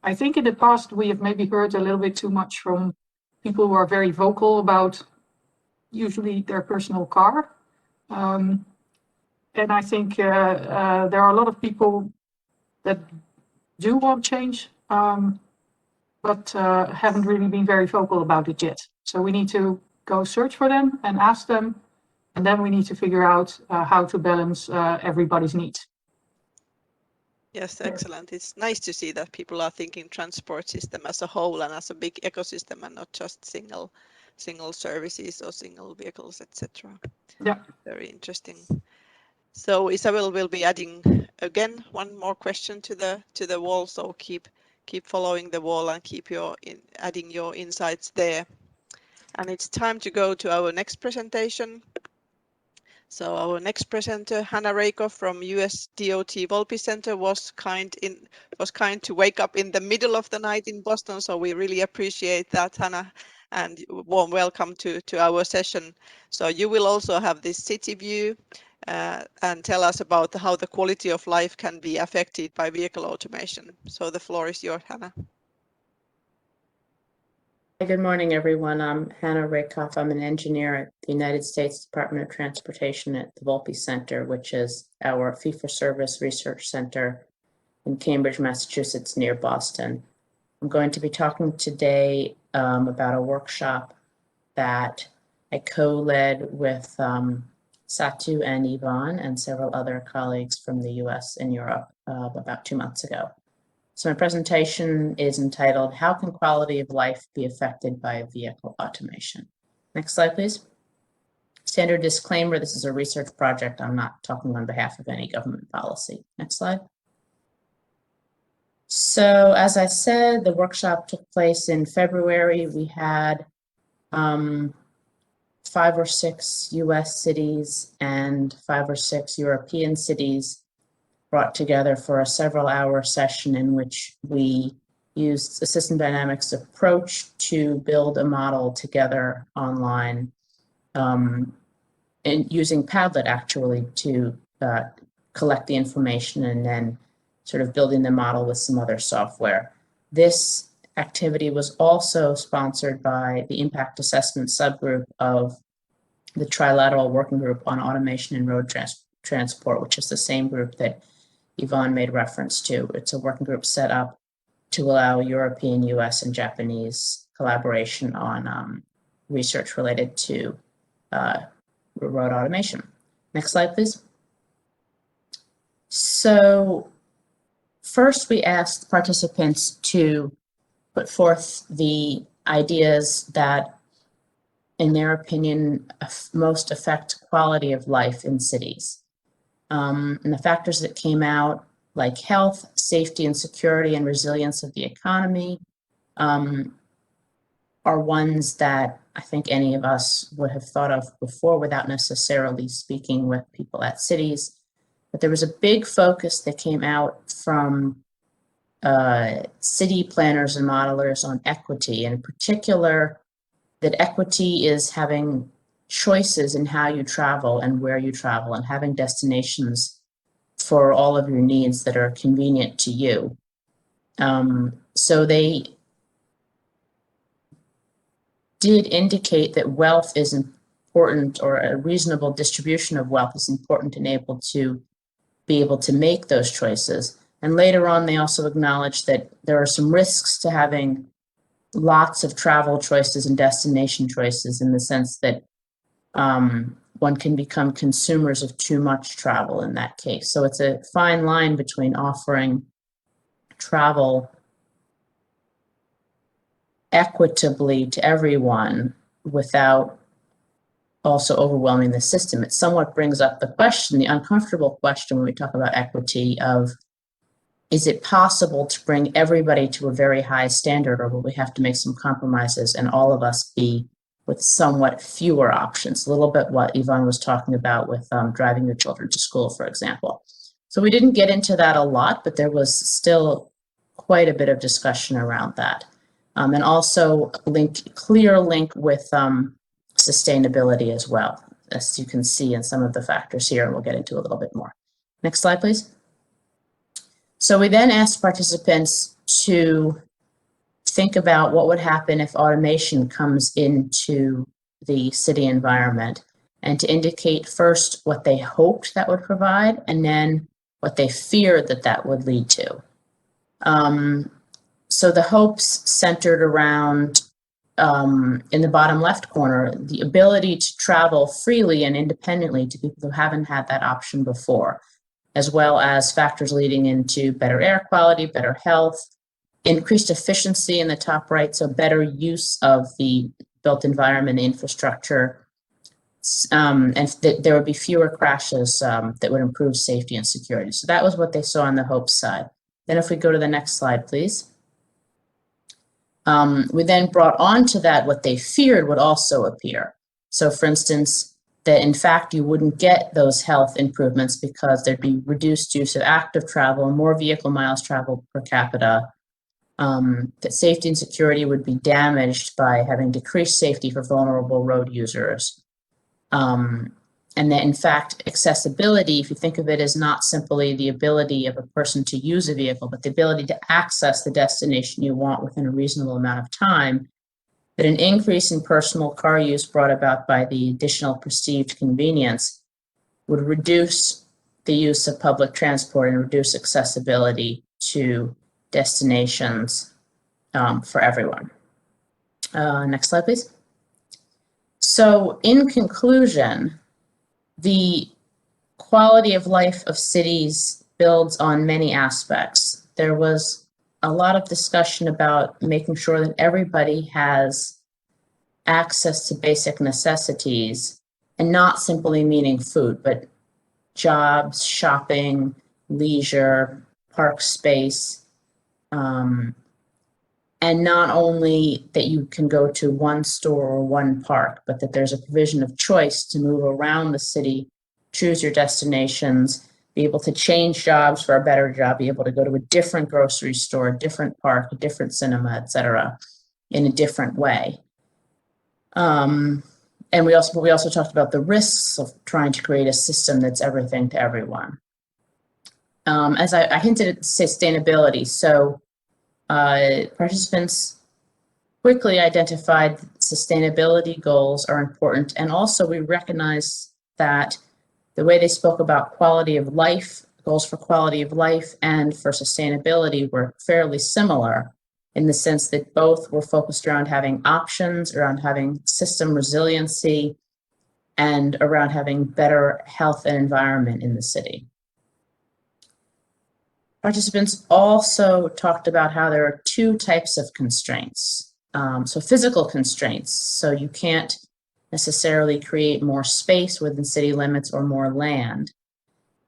I think in the past we have maybe heard a little bit too much from people who are very vocal about usually their personal car. And I think there are a lot of people that do want change, but haven't really been very vocal about it yet. So we need to go search for them and ask them, and then we need to figure out how to balance everybody's needs. Yes, excellent. It's nice to see that people are thinking transport system as a whole and as a big ecosystem, and not just single services or single vehicles, etc. Yeah. Very interesting. So Isabel will be adding again one more question to the wall. So keep following the wall and keep adding your insights there. And it's time to go to our next presentation. So our next presenter, Hannah Rakoff from US DOT Volpe Center, was kind to wake up in the middle of the night in Boston. So we really appreciate that, Hannah, and warm welcome to our session. So you will also have this city view and tell us about how the quality of life can be affected by vehicle automation. So the floor is yours, Hannah. Good morning, everyone. I'm Hannah Rakoff. I'm an engineer at the United States Department of Transportation at the Volpe Center, which is our fee-for-service research center in Cambridge, Massachusetts, near Boston. I'm going to be talking today about a workshop that I co-led with Satu and Yvonne and several other colleagues from the US and Europe about 2 months ago. So my presentation is entitled, How Can Quality of Life Be Affected by Vehicle Automation? Next slide, please. Standard disclaimer, this is a research project. I'm not talking on behalf of any government policy. Next slide. So as I said, the workshop took place in February. We had 5 or 6 US cities and 5 or 6 European cities brought together for a several-hour session in which we used a system dynamics approach to build a model together online, and using Padlet actually to collect the information and then sort of building the model with some other software. This activity was also sponsored by the impact assessment subgroup of the Trilateral Working Group on Automation in Road Transport, which is the same group that Yvonne made reference to. It's a working group set up to allow European, US, and Japanese collaboration on research related to road automation. Next slide, please. So first, we asked participants to put forth the ideas that, in their opinion, most affect quality of life in cities. And the factors that came out, like health, safety and security, and resilience of the economy, are ones that I think any of us would have thought of before without necessarily speaking with people at cities. But there was a big focus that came out from city planners and modelers on equity, and in particular, that equity is having choices in how you travel and where you travel, and having destinations for all of your needs that are convenient to you. So they did indicate that wealth is important, or a reasonable distribution of wealth is important and be able to make those choices. And later on, they also acknowledged that there are some risks to having lots of travel choices and destination choices, in the sense that one can become consumers of too much travel in that case. So it's a fine line between offering travel equitably to everyone without also overwhelming the system. It somewhat brings up the question, the uncomfortable question when we talk about equity of, is it possible to bring everybody to a very high standard, or will we have to make some compromises and all of us be with somewhat fewer options? A little bit what Yvonne was talking about with driving your children to school, for example. So we didn't get into that a lot, but there was still quite a bit of discussion around that. And also clear link with sustainability as well, as you can see in some of the factors here, and we'll get into a little bit more. Next slide, please. So we then asked participants to think about what would happen if automation comes into the city environment, and to indicate first what they hoped that would provide, and then what they feared that that would lead to. So the hopes centered around, in the bottom left corner, the ability to travel freely and independently to people who haven't had that option before, as well as factors leading into better air quality, better health, increased efficiency in the top right, so better use of the built environment infrastructure, and that there would be fewer crashes that would improve safety and security. So that was what they saw on the hope side. Then if we go to the next slide, please. We then brought onto that what they feared would also appear. So for instance, that in fact you wouldn't get those health improvements because there'd be reduced use of active travel, more vehicle miles traveled per capita, that safety and security would be damaged by having decreased safety for vulnerable road users, And that in fact, accessibility, if you think of it as not simply the ability of a person to use a vehicle, but the ability to access the destination you want within a reasonable amount of time, that an increase in personal car use brought about by the additional perceived convenience would reduce the use of public transport and reduce accessibility to destinations for everyone. Next slide, please. So in conclusion, the quality of life of cities builds on many aspects. There was a lot of discussion about making sure that everybody has access to basic necessities, and not simply meaning food, but jobs, shopping, leisure, park space, and not only that you can go to one store or one park, but that there's a provision of choice to move around the city, choose your destinations, be able to change jobs for a better job, be able to go to a different grocery store, a different park, a different cinema, etc., in a different way. And we also talked about the risks of trying to create a system that's everything to everyone. As I hinted at sustainability, so participants quickly identified sustainability goals are important, and also we recognize that the way they spoke about quality of life, goals for quality of life and for sustainability were fairly similar, in the sense that both were focused around having options, around having system resiliency, and around having better health and environment in the city. Participants also talked about how there are two types of constraints. So physical constraints, so you can't necessarily create more space within city limits or more land.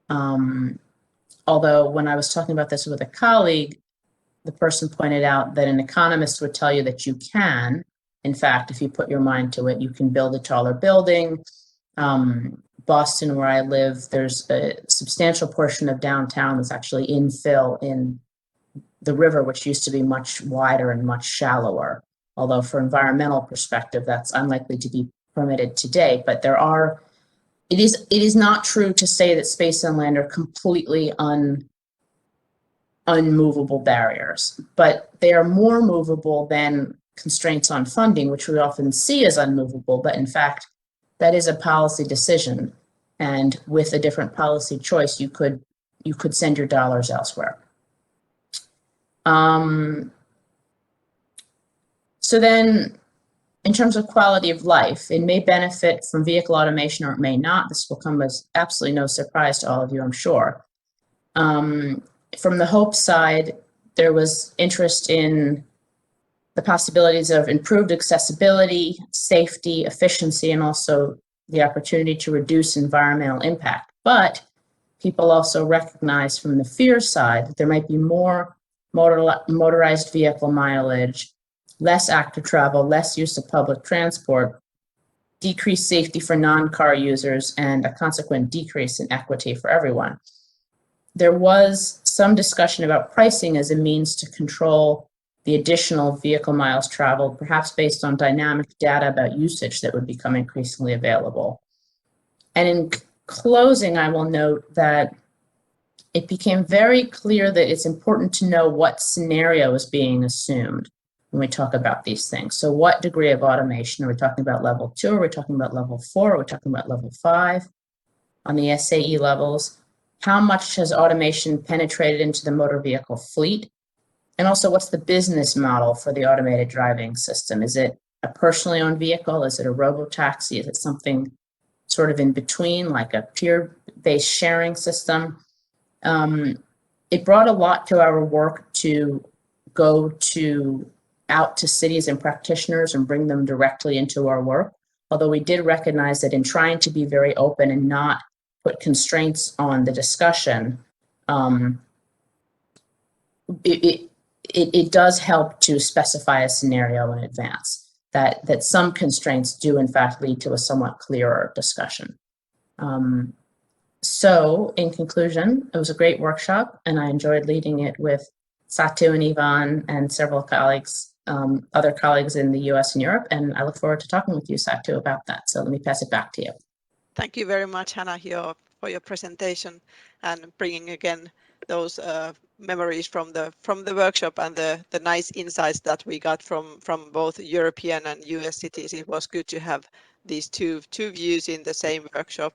Although when I was talking about this with a colleague, the person pointed out that an economist would tell you that you can. In fact, if you put your mind to it, you can build a taller building. Boston, where I live, there's a substantial portion of downtown that's actually infill in the river, which used to be much wider and much shallower. Although for environmental perspective, that's unlikely to be permitted today. But there are, it is not true to say that space and land are completely unmovable barriers, but they are more movable than constraints on funding, which we often see as unmovable, but in fact, that is a policy decision. And with a different policy choice, you could send your dollars elsewhere. So then, in terms of quality of life, it may benefit from vehicle automation or it may not. This will come as absolutely no surprise to all of you, I'm sure. From the HOPE side, there was interest in the possibilities of improved accessibility, safety, efficiency, and also the opportunity to reduce environmental impact. But people also recognize from the fear side that there might be more motorized vehicle mileage, less active travel, less use of public transport, decreased safety for non-car users, and a consequent decrease in equity for everyone. There was some discussion about pricing as a means to control the additional vehicle miles traveled, perhaps based on dynamic data about usage that would become increasingly available. And in closing, I will note that it became very clear that it's important to know what scenario is being assumed when we talk about these things. So what degree of automation? Are we talking about level 2? Are we talking about level 4? Are we talking about level 5 on the SAE levels? How much has automation penetrated into the motor vehicle fleet? And also, what's the business model for the automated driving system? Is it a personally owned vehicle? Is it a robo-taxi? Is it something sort of in between, like a peer-based sharing system? It brought a lot to our work to go out to cities and practitioners and bring them directly into our work. Although we did recognize that in trying to be very open and not put constraints on the discussion, it does help to specify a scenario in advance, that some constraints do in fact lead to a somewhat clearer discussion. So in conclusion, it was a great workshop and I enjoyed leading it with Satu and Ivan and several colleagues, other colleagues in the US and Europe, and I look forward to talking with you, Satu, about that. So let me pass it back to you. Thank you very much, Hannah, for your presentation and bringing again those memories from the workshop and the nice insights that we got from both European and US cities. It was good to have these two views in the same workshop.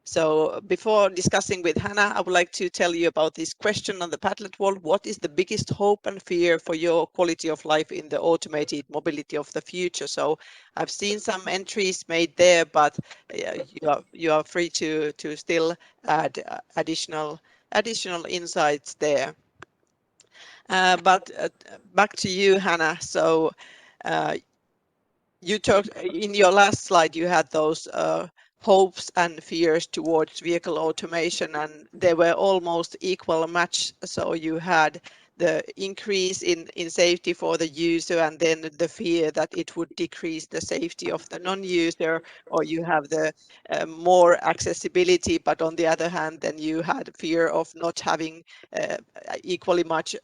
So before discussing with Hannah, I would like to tell you about this question on the Padlet wall. What is the biggest hope and fear for your quality of life in the automated mobility of the future? So I've seen some entries made there, but you are free to still add additional insights there. But back to you, Hannah. So you talked in your last slide, you had those hopes and fears towards vehicle automation, and they were almost equal match. So you had the increase in safety for the user, and then the fear that it would decrease the safety of the non-user, or you have the more accessibility, but on the other hand, then you had fear of not having equally much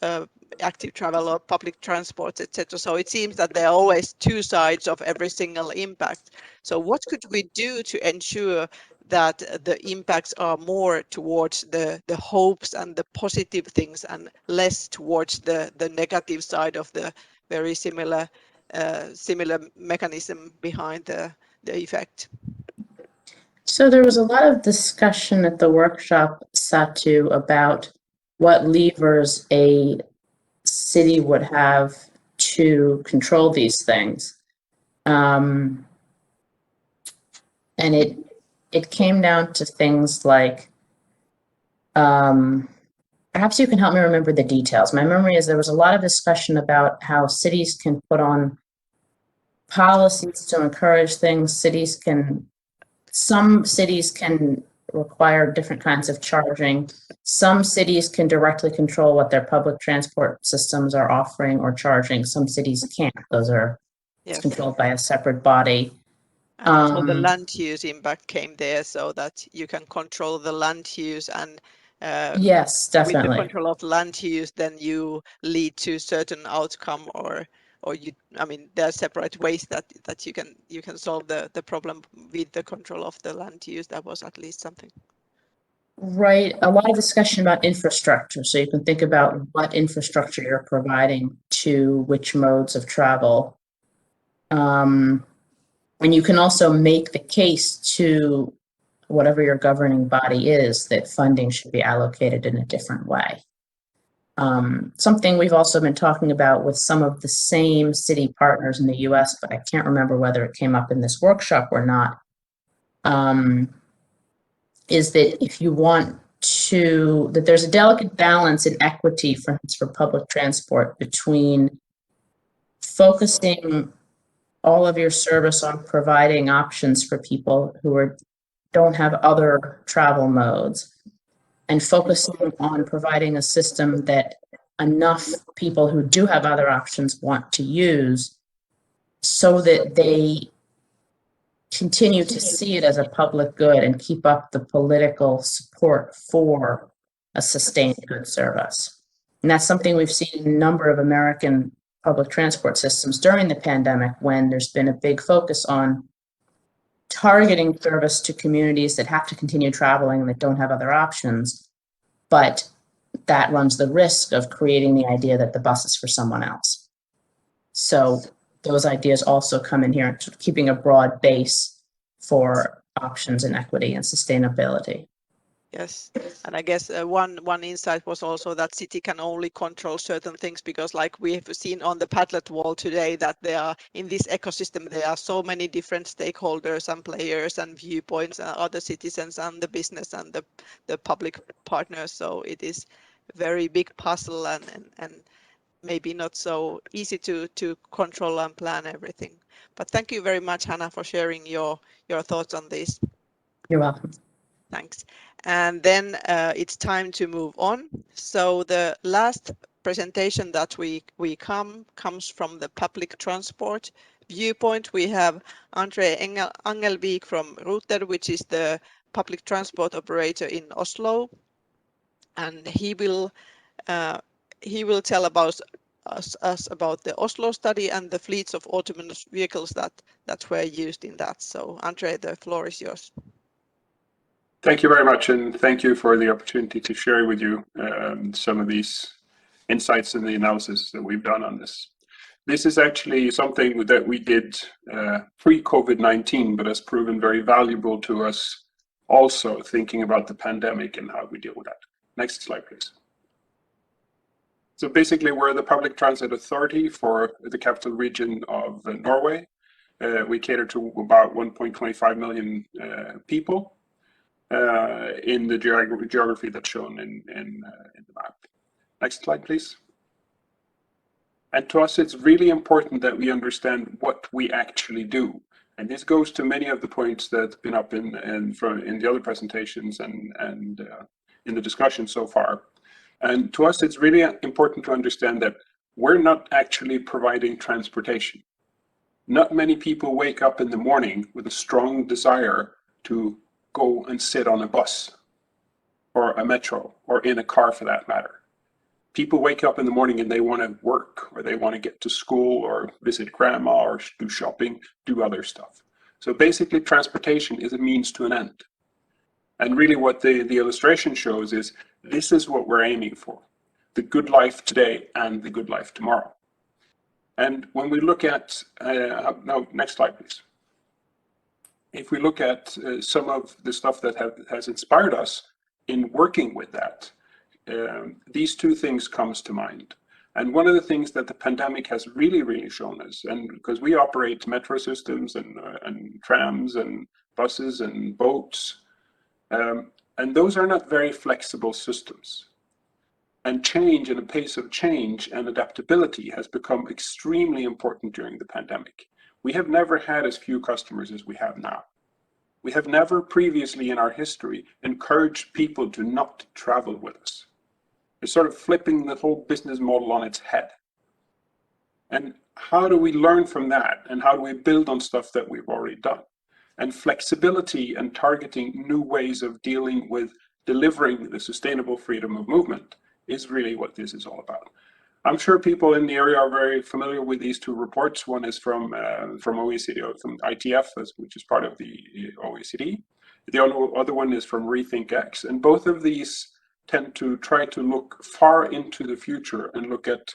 active travel or public transport, etc. So it seems that there are always two sides of every single impact. So what could we do to ensure that the impacts are more towards the hopes and the positive things and less towards the negative side of the very similar mechanism behind the effect? So there was a lot of discussion at the workshop, Satu, about what levers a city would have to control these things. And it came down to things like, perhaps you can help me remember the details. My memory is there was a lot of discussion about how cities can put on policies to encourage things. Some cities can require different kinds of charging. Some cities can directly control what their public transport systems are offering or charging. Some cities can't. Those are controlled by a separate body. And also the land use impact came there, so that you can control the land use, and yes, definitely. with the control of land use, then you lead to certain outcome, or you. I mean, there are separate ways that you can solve the problem with the control of the land use. That was at least something. Right. A lot of discussion about infrastructure. So you can think about what infrastructure you're providing to which modes of travel. And you can also make the case to whatever your governing body is that funding should be allocated in a different way. Something we've also been talking about with some of the same city partners in the US, but I can't remember whether it came up in this workshop or not, is that if you want that there's a delicate balance in equity, for instance, for public transport between focusing all of your service on providing options for people who don't have other travel modes, and focusing on providing a system that enough people who do have other options want to use, so that they continue to see it as a public good and keep up the political support for a sustained good service. And that's something we've seen in a number of American public transport systems during the pandemic, when there's been a big focus on targeting service to communities that have to continue traveling and that don't have other options. But that runs the risk of creating the idea that the bus is for someone else. So those ideas also come in here, keeping a broad base for options and equity and sustainability. Yes, and I guess one insight was also that city can only control certain things, because like we have seen on the Padlet wall today, that there are in this ecosystem, there are so many different stakeholders and players and viewpoints and other citizens and the business and the public partners. So it is a very big puzzle, and maybe not so easy to control and plan everything. But thank you very much, Hannah, for sharing your thoughts on this. You're welcome. Thanks. And then it's time to move on. So the last presentation that comes from the public transport viewpoint. We have Andre Angelvik from Ruter, which is the public transport operator in Oslo, and he will tell us about the Oslo study and the fleets of autonomous vehicles that were used in that. So Andre, the floor is yours. Thank you very much, and thank you for the opportunity to share with you some of these insights and the analysis that we've done on this. This is actually something that we did pre-COVID-19, but has proven very valuable to us also thinking about the pandemic and how we deal with that. Next slide, please. So basically, we're the public transit authority for the capital region of Norway. We cater to about 1.25 million people in the geography that's shown in the map. Next slide, please. And to us, it's really important that we understand what we actually do. And this goes to many of the points that have been up in the other presentations and in the discussion so far. And to us, it's really important to understand that we're not actually providing transportation. Not many people wake up in the morning with a strong desire to go and sit on a bus or a metro or in a car for that matter. People wake up in the morning and they want to work, or they want to get to school or visit grandma or do shopping, do other stuff. So basically transportation is a means to an end. And really what the illustration shows is this is what we're aiming for, the good life today and the good life tomorrow. And when we look at, no, next slide, please. If we look at some of the stuff that has inspired us in working with that, these two things comes to mind. And one of the things that the pandemic has really shown us, and because we operate metro systems and trams and buses and boats, and those are not very flexible systems. And change and a pace of change and adaptability has become extremely important during the pandemic. We have never had as few customers as we have now. We have never previously in our history encouraged people to not travel with us. It's sort of flipping the whole business model on its head. And how do we learn from that? And how do we build on stuff that we've already done? And flexibility and targeting new ways of dealing with delivering the sustainable freedom of movement is really what this is all about. I'm sure people in the area are very familiar with these two reports. One is from OECD, or from ITF, which is part of the OECD. The other one is from RethinkX, and both of these tend to try to look far into the future and look at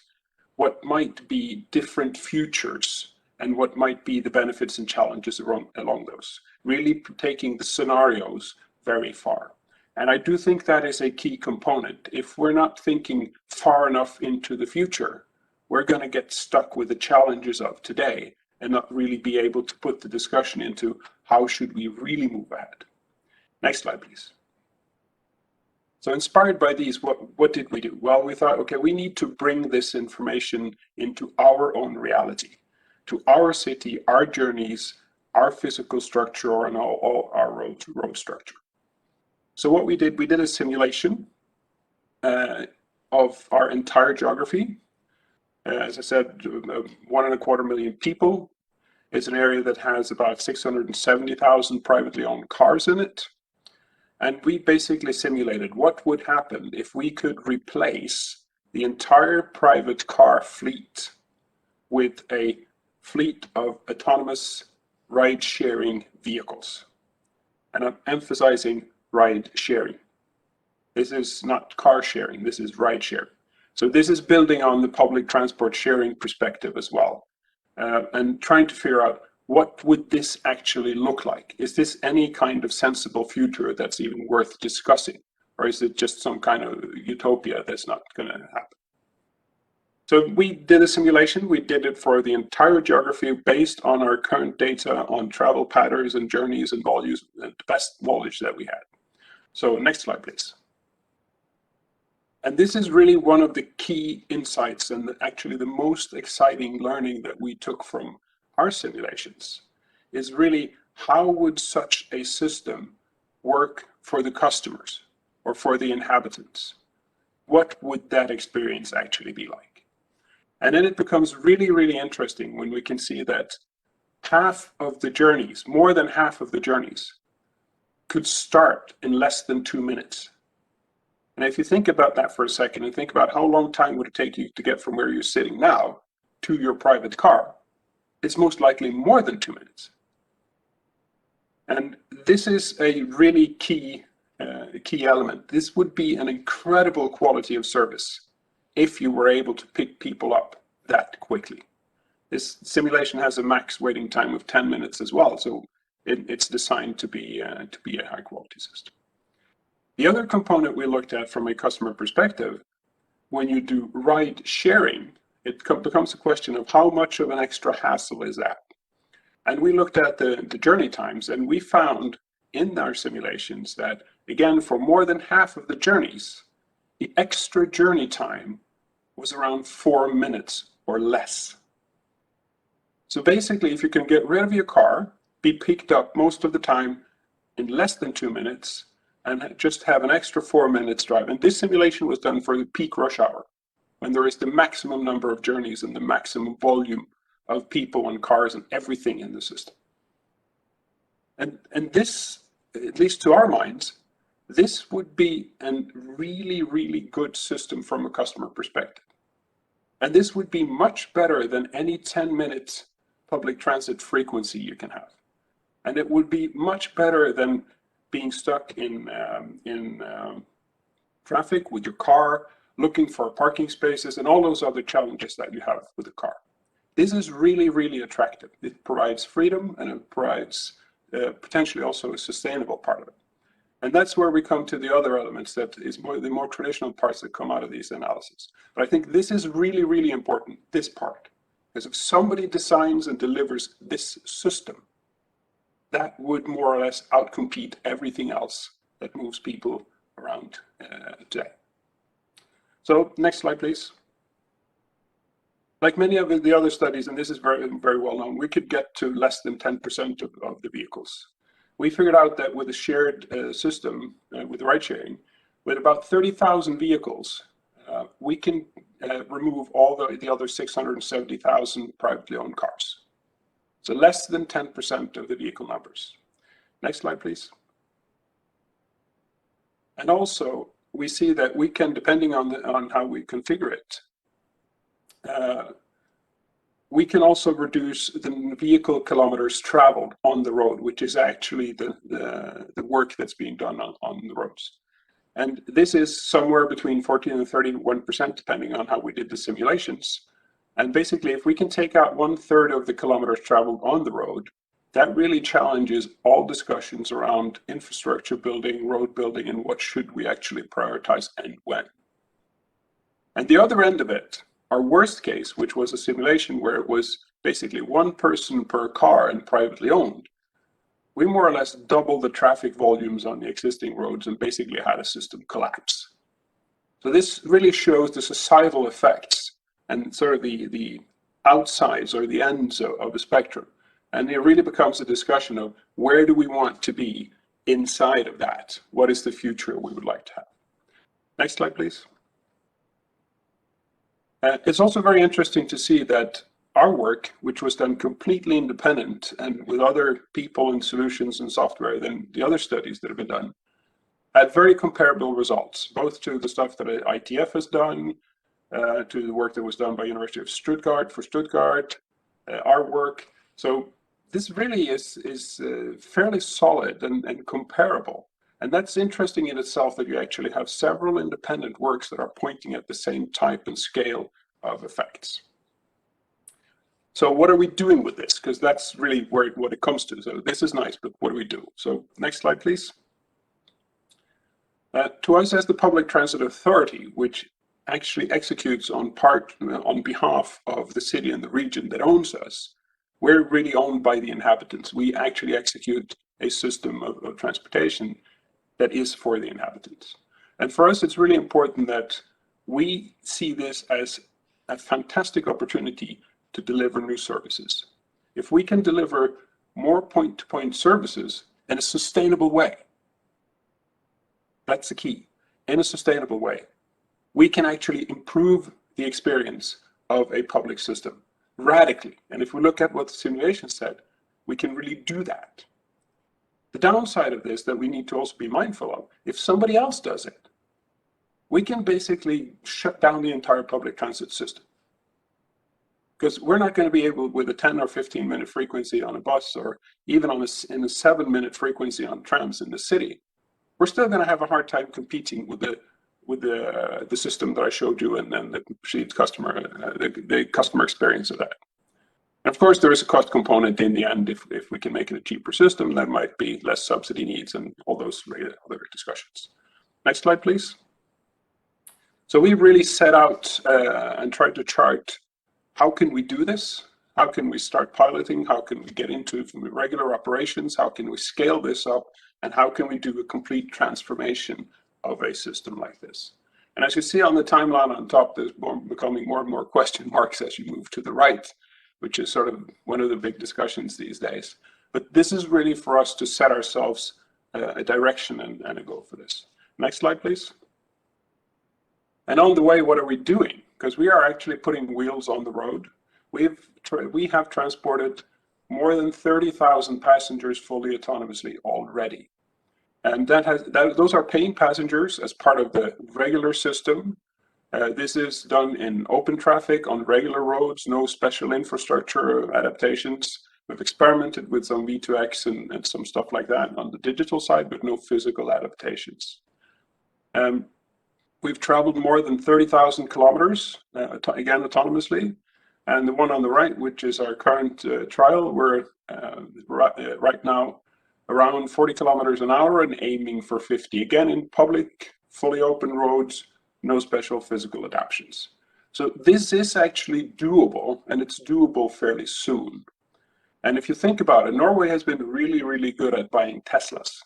what might be different futures and what might be the benefits and challenges along those, really taking the scenarios very far. And I do think that is a key component. If we're not thinking far enough into the future, we're going to get stuck with the challenges of today and not really be able to put the discussion into how should we really move ahead. Next slide, please. So inspired by these, what did we do? Well, we thought, okay, we need to bring this information into our own reality, to our city, our journeys, our physical structure, and all our road structure. So what we did a simulation of our entire geography. As I said, 1.25 million people. It's an area that has about 670,000 privately owned cars in it. And we basically simulated what would happen if we could replace the entire private car fleet with a fleet of autonomous ride-sharing vehicles. And I'm emphasizing ride sharing. This is not car sharing, this is ride sharing. So this is building on the public transport sharing perspective as well, and trying to figure out what would this actually look like? Is this any kind of sensible future that's even worth discussing? Or is it just some kind of utopia that's not going to happen? So we did a simulation. We did it for the entire geography based on our current data on travel patterns and journeys and volumes, and the best knowledge that we had. So next slide, please. And this is really one of the key insights and actually the most exciting learning that we took from our simulations is really how would such a system work for the customers or for the inhabitants? What would that experience actually be like? And then it becomes really interesting when we can see that half of the journeys, more than half of the journeys, could start in less than 2 minutes. And if you think about that for a second and think about how long time would it take you to get from where you're sitting now to your private car, it's most likely more than 2 minutes. And this is a really key key element. This would be an incredible quality of service if you were able to pick people up that quickly. This simulation has a max waiting time of 10 minutes as well, so it's designed to be a high quality system. The other component we looked at from a customer perspective, when you do ride sharing, it becomes a question of how much of an extra hassle is that. And we looked at the journey times, and we found in our simulations that, again, for more than half of the journeys, the extra journey time was around 4 minutes or less. So basically, if you can get rid of your car, be picked up most of the time in less than 2 minutes, and just have an extra 4 minutes drive. And this simulation was done for the peak rush hour, when there is the maximum number of journeys and the maximum volume of people and cars and everything in the system. And this, at least to our minds, this would be a really, really good system from a customer perspective. And this would be much better than any 10-minute public transit frequency you can have. And it would be much better than being stuck in traffic with your car, looking for parking spaces, and all those other challenges that you have with a car. This is really, really attractive. It provides freedom, and it provides potentially also a sustainable part of it. And that's where we come to the other elements that is the more traditional parts that come out of these analyses. But I think this is really, really important, this part. Because if somebody designs and delivers this system, that would more or less outcompete everything else that moves people around today. So next slide, please. Like many of the other studies, and this is very, very well known, we could get to less than 10% of the vehicles. We figured out that with a shared system, with ride sharing, with about 30,000 vehicles, we can remove all the other 670,000 privately owned cars. So less than 10% of the vehicle numbers. Next slide, please. And also, we see that we can, depending on how we configure it, we can also reduce the vehicle kilometers traveled on the road, which is actually the work that's being done on the roads. And this is somewhere between 14 and 31%, depending on how we did the simulations. And basically, if we can take out 1/3 of the kilometers traveled on the road, that really challenges all discussions around infrastructure building, road building, and what should we actually prioritize and when. And the other end of it, our worst case, which was a simulation where it was basically one person per car and privately owned, we more or less doubled the traffic volumes on the existing roads and basically had a system collapse. So this really shows the societal effects and sort of the outsides or the ends of the spectrum. And it really becomes a discussion of where do we want to be inside of that? What is the future we would like to have? Next slide, please. It's also very interesting to see that our work, which was done completely independent and with other people and solutions and software than the other studies that have been done, had very comparable results, both to the stuff that ITF has done, to the work that was done by University of Stuttgart for Stuttgart, our work. So this really is fairly solid and comparable. And that's interesting in itself, that you actually have several independent works that are pointing at the same type and scale of effects. So what are we doing with this? Because that's really what it comes to. So this is nice, but what do we do? So next slide, please. To us as the Public Transit Authority, which actually executes on behalf of the city and the region that owns us, we're really owned by the inhabitants. We actually execute a system of transportation that is for the inhabitants. And for us, it's really important that we see this as a fantastic opportunity to deliver new services. If we can deliver more point-to-point services in a sustainable way, that's the key, in a sustainable way, we can actually improve the experience of a public system radically. And if we look at what the simulation said, we can really do that. The downside of this that we need to also be mindful of, if somebody else does it, we can basically shut down the entire public transit system. Because we're not going to be able, with a 10 or 15-minute frequency on a bus, or even in a 7-minute frequency on trams in the city, we're still going to have a hard time competing with the system that I showed you, and then the perceived customer, the customer experience of that. And of course, there is a cost component in the end. If we can make it a cheaper system, there might be less subsidy needs and all those other discussions. Next slide, please. So we really set out and tried to chart how can we do this? How can we start piloting? How can we get into regular operations? How can we scale this up? And how can we do a complete transformation of a system like this? And as you see on the timeline on top, there's becoming more and more question marks as you move to the right, which is sort of one of the big discussions these days. But this is really for us to set ourselves a direction and a goal for this. Next slide, please. And on the way, what are we doing? Because we are actually putting wheels on the road. We have transported more than 30,000 passengers fully autonomously already. And those are paying passengers as part of the regular system. This is done in open traffic on regular roads, no special infrastructure adaptations. We've experimented with some V2X and some stuff like that on the digital side, but no physical adaptations. We've traveled more than 30,000 kilometers, again, autonomously. And the one on the right, which is our current trial, we're right now around 40 kilometers an hour and aiming for 50. Again, in public, fully open roads, no special physical adaptations. So this is actually doable, and it's doable fairly soon. And if you think about it, Norway has been really, really good at buying Teslas.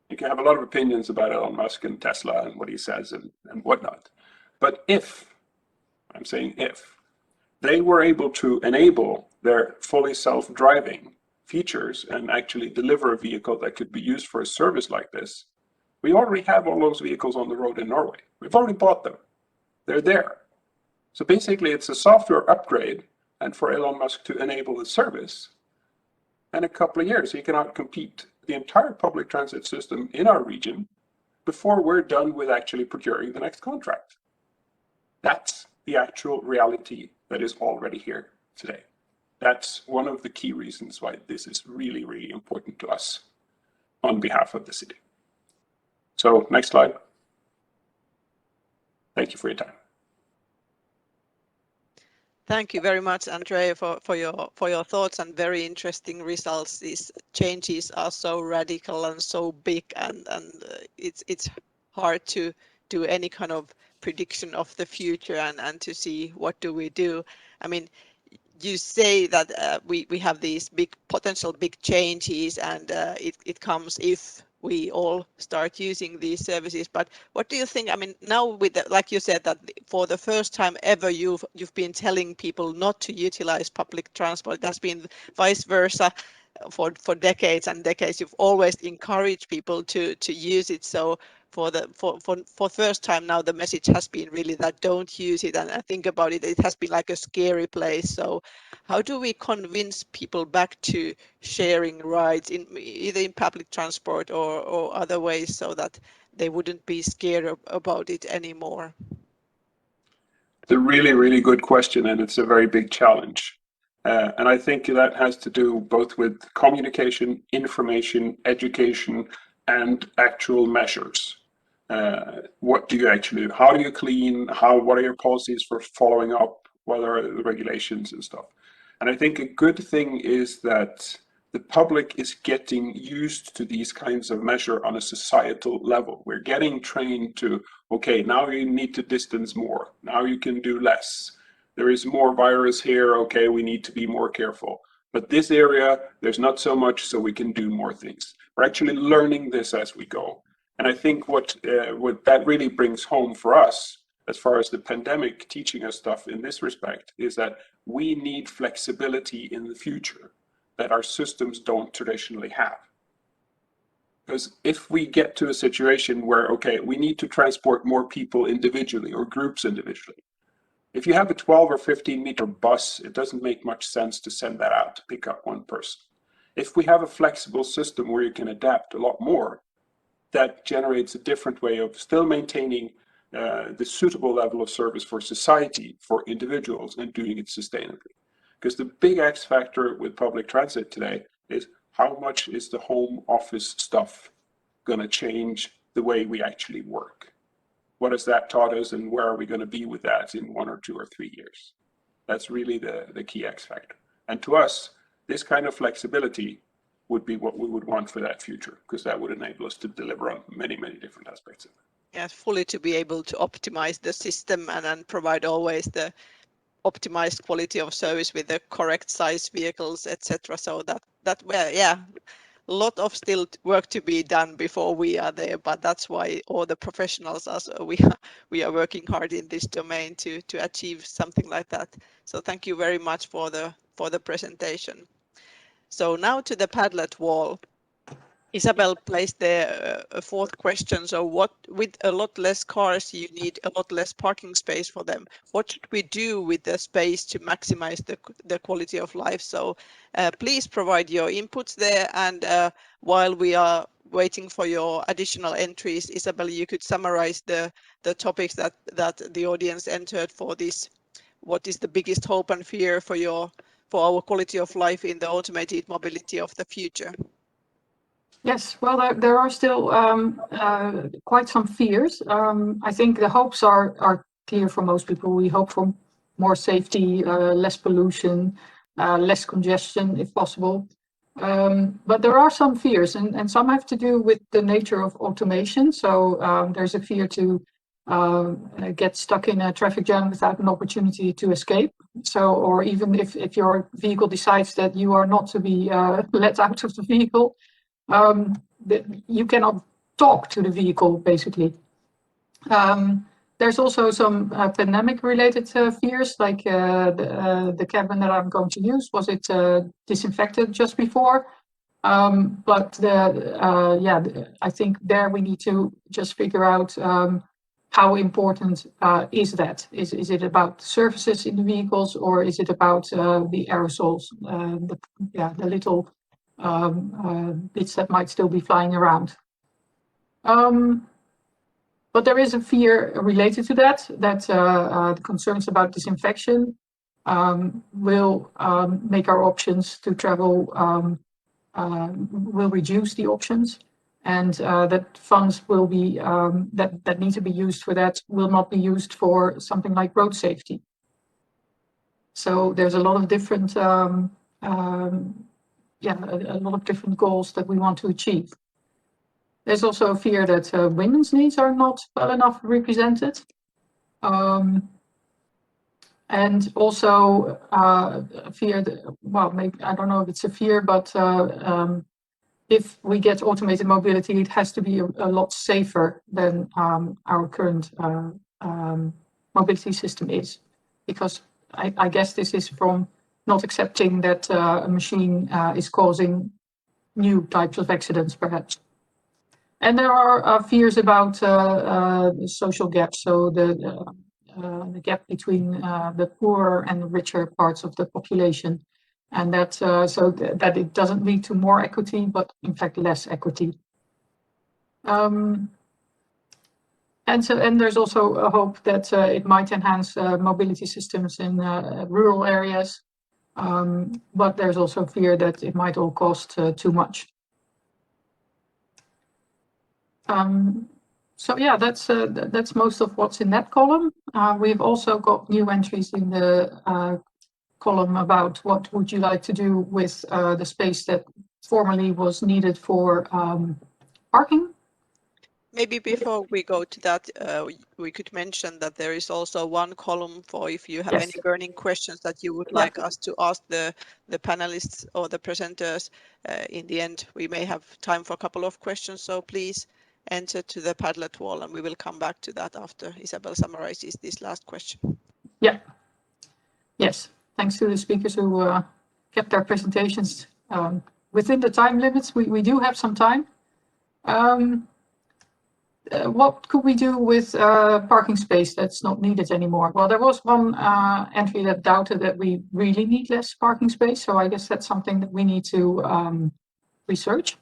You can have a lot of opinions about Elon Musk and Tesla and what he says and whatnot. But if, I'm saying if, they were able to enable their fully self-driving features and actually deliver a vehicle that could be used for a service like this, we already have all those vehicles on the road in Norway. We've already bought them. They're there. So basically, it's a software upgrade and for Elon Musk to enable the service. In a couple of years, he can outcompete the entire public transit system in our region before we're done with actually procuring the next contract. That's the actual reality that is already here today. That's one of the key reasons why this is really, really important to us on behalf of the city. So next slide. Thank you for your time. Thank you very much, Andrea, for your thoughts and very interesting results. These changes are so radical and so big, and it's hard to do any kind of prediction of the future and to see what do we do. I mean, you say that we have these potential big changes, and it comes if we all start using these services. But what do you think? I mean, now with like you said, that for the first time ever, you've been telling people not to utilize public transport. That's been vice versa for decades and decades. You've always encouraged people to use it. So for first time now, the message has been really that don't use it. And I think about it, it has been like a scary place. So how do we convince people back to sharing rides either in public transport or other ways so that they wouldn't be scared about it anymore? It's a really, really good question, and it's a very big challenge. And I think that has to do both with communication, information, education, and actual measures. What do you actually do? How do you clean? What are your policies for following up? What are the regulations and stuff? And I think a good thing is that the public is getting used to these kinds of measures on a societal level. We're getting trained to, okay, now you need to distance more. Now you can do less. There is more virus here. Okay, we need to be more careful. But this area, there's not so much, so we can do more things. We're actually learning this as we go. And I think what that really brings home for us, as far as the pandemic teaching us stuff in this respect, is that we need flexibility in the future that our systems don't traditionally have. Because if we get to a situation where, okay, we need to transport more people individually or groups individually, if you have a 12 or 15 meter bus, it doesn't make much sense to send that out to pick up one person. If we have a flexible system where you can adapt a lot more, that generates a different way of still maintaining the suitable level of service for society, for individuals, and doing it sustainably. Because the big X factor with public transit today is how much is the home office stuff going to change the way we actually work? What has that taught us, and where are we going to be with that in 1 or 2 or 3 years? That's really the key X factor. And to us, this kind of flexibility would be what we would want for that future, because that would enable us to deliver on many, many different aspects of it. Yeah, fully to be able to optimize the system and provide always the optimized quality of service with the correct size vehicles, etc. So that well, yeah, a lot of still work to be done before we are there, but that's why all the professionals we are working hard in this domain to achieve something like that. So thank you very much for the presentation. So now to the Padlet wall. Isabel placed there a fourth question. So what, with a lot less cars, you need a lot less parking space for them. What should we do with the space to maximize the quality of life? So please provide your inputs there. And while we are waiting for your additional entries, Isabel, you could summarize the topics that the audience entered for this. What is the biggest hope and fear for our quality of life in the automated mobility of the future? Yes, well, there are still quite some fears. I think the hopes are clear for most people. We hope for more safety, less pollution, less congestion if possible. But there are some fears, and some have to do with the nature of automation. So there's a fear to get stuck in a traffic jam without an opportunity to escape. So, or even if your vehicle decides that you are not to be let out of the vehicle, you cannot talk to the vehicle, basically. There's also some pandemic-related fears, like the cabin that I'm going to use, was it disinfected just before? But I think there we need to just figure out how important is that? Is it about surfaces in the vehicles, or is it about the aerosols, the little bits that might still be flying around? But there is a fear related to that the concerns about disinfection will make our options to travel, will reduce the options, and that funds will be, that need to be used for that will not be used for something like road safety. So there's a lot of different a lot of different goals that we want to achieve. There's also a fear that women's needs are not well enough represented. And also a fear that, well, maybe, I don't know if it's a fear, but if we get automated mobility, it has to be a lot safer than our current mobility system is. Because I guess this is from not accepting that a machine is causing new types of accidents, perhaps. And there are fears about the social gap, so the gap between the poorer and the richer parts of the population, and that so that it doesn't lead to more equity, but in fact less equity. And there's also a hope that it might enhance mobility systems in rural areas, but there's also fear that it might all cost too much. So yeah, that's most of what's in that column. We've also got new entries in the column about what would you like to do with the space that formerly was needed for parking. Maybe before we go to that, we could mention that there is also one column for if you have Yes. any burning questions that you would like us to ask the panelists or the presenters. In the end, we may have time for a couple of questions, so please enter to the Padlet wall, and we will come back to that after Isabel summarizes this last question. Yeah. Yes. Thanks to the speakers who kept their presentations within the time limits. We do have some time. What could we do with parking space that's not needed anymore? Well, there was one entry that doubted that we really need less parking space. So I guess that's something that we need to research.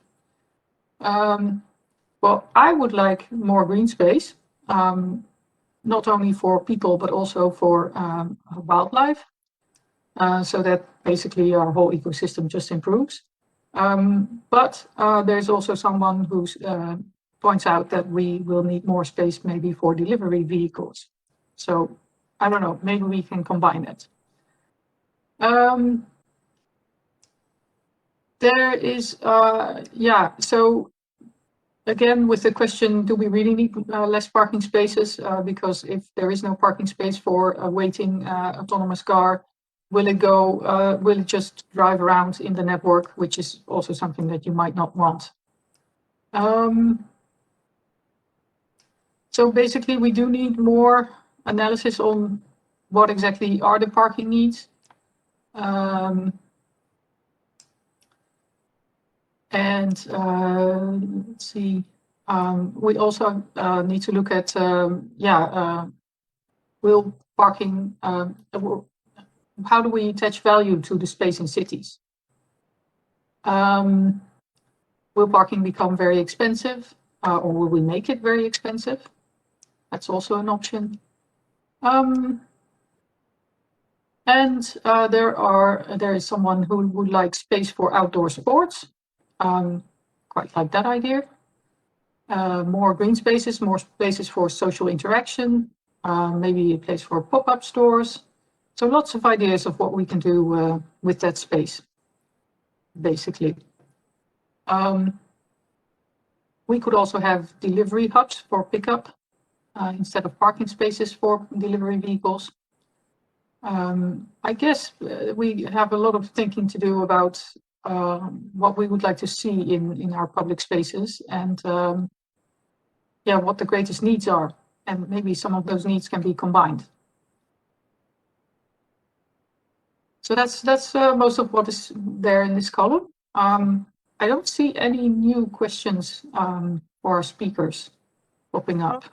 Well, I would like more green space, not only for people, but also for wildlife, so that basically our whole ecosystem just improves. But there's also someone who's points out that we will need more space maybe for delivery vehicles. So I don't know, maybe we can combine it. There is, so again, with the question, do we really need less parking spaces? Because if there is no parking space for a waiting autonomous car, will it just drive around in the network, which is also something that you might not want. So basically, we do need more analysis on what exactly are the parking needs. Let's see. We also need to look at, will parking, how do we attach value to the space in cities? Will parking become very expensive, or will we make it very expensive? That's also an option. There is someone who would like space for outdoor sports. Quite like that idea. More green spaces, more spaces for social interaction, maybe a place for pop-up stores. So lots of ideas of what we can do with that space, basically. We could also have delivery hubs for pickup instead of parking spaces for delivery vehicles. I guess we have a lot of thinking to do about what we would like to see in our public spaces and what the greatest needs are. And maybe some of those needs can be combined. So that's most of what is there in this column. I don't see any new questions for our speakers popping up.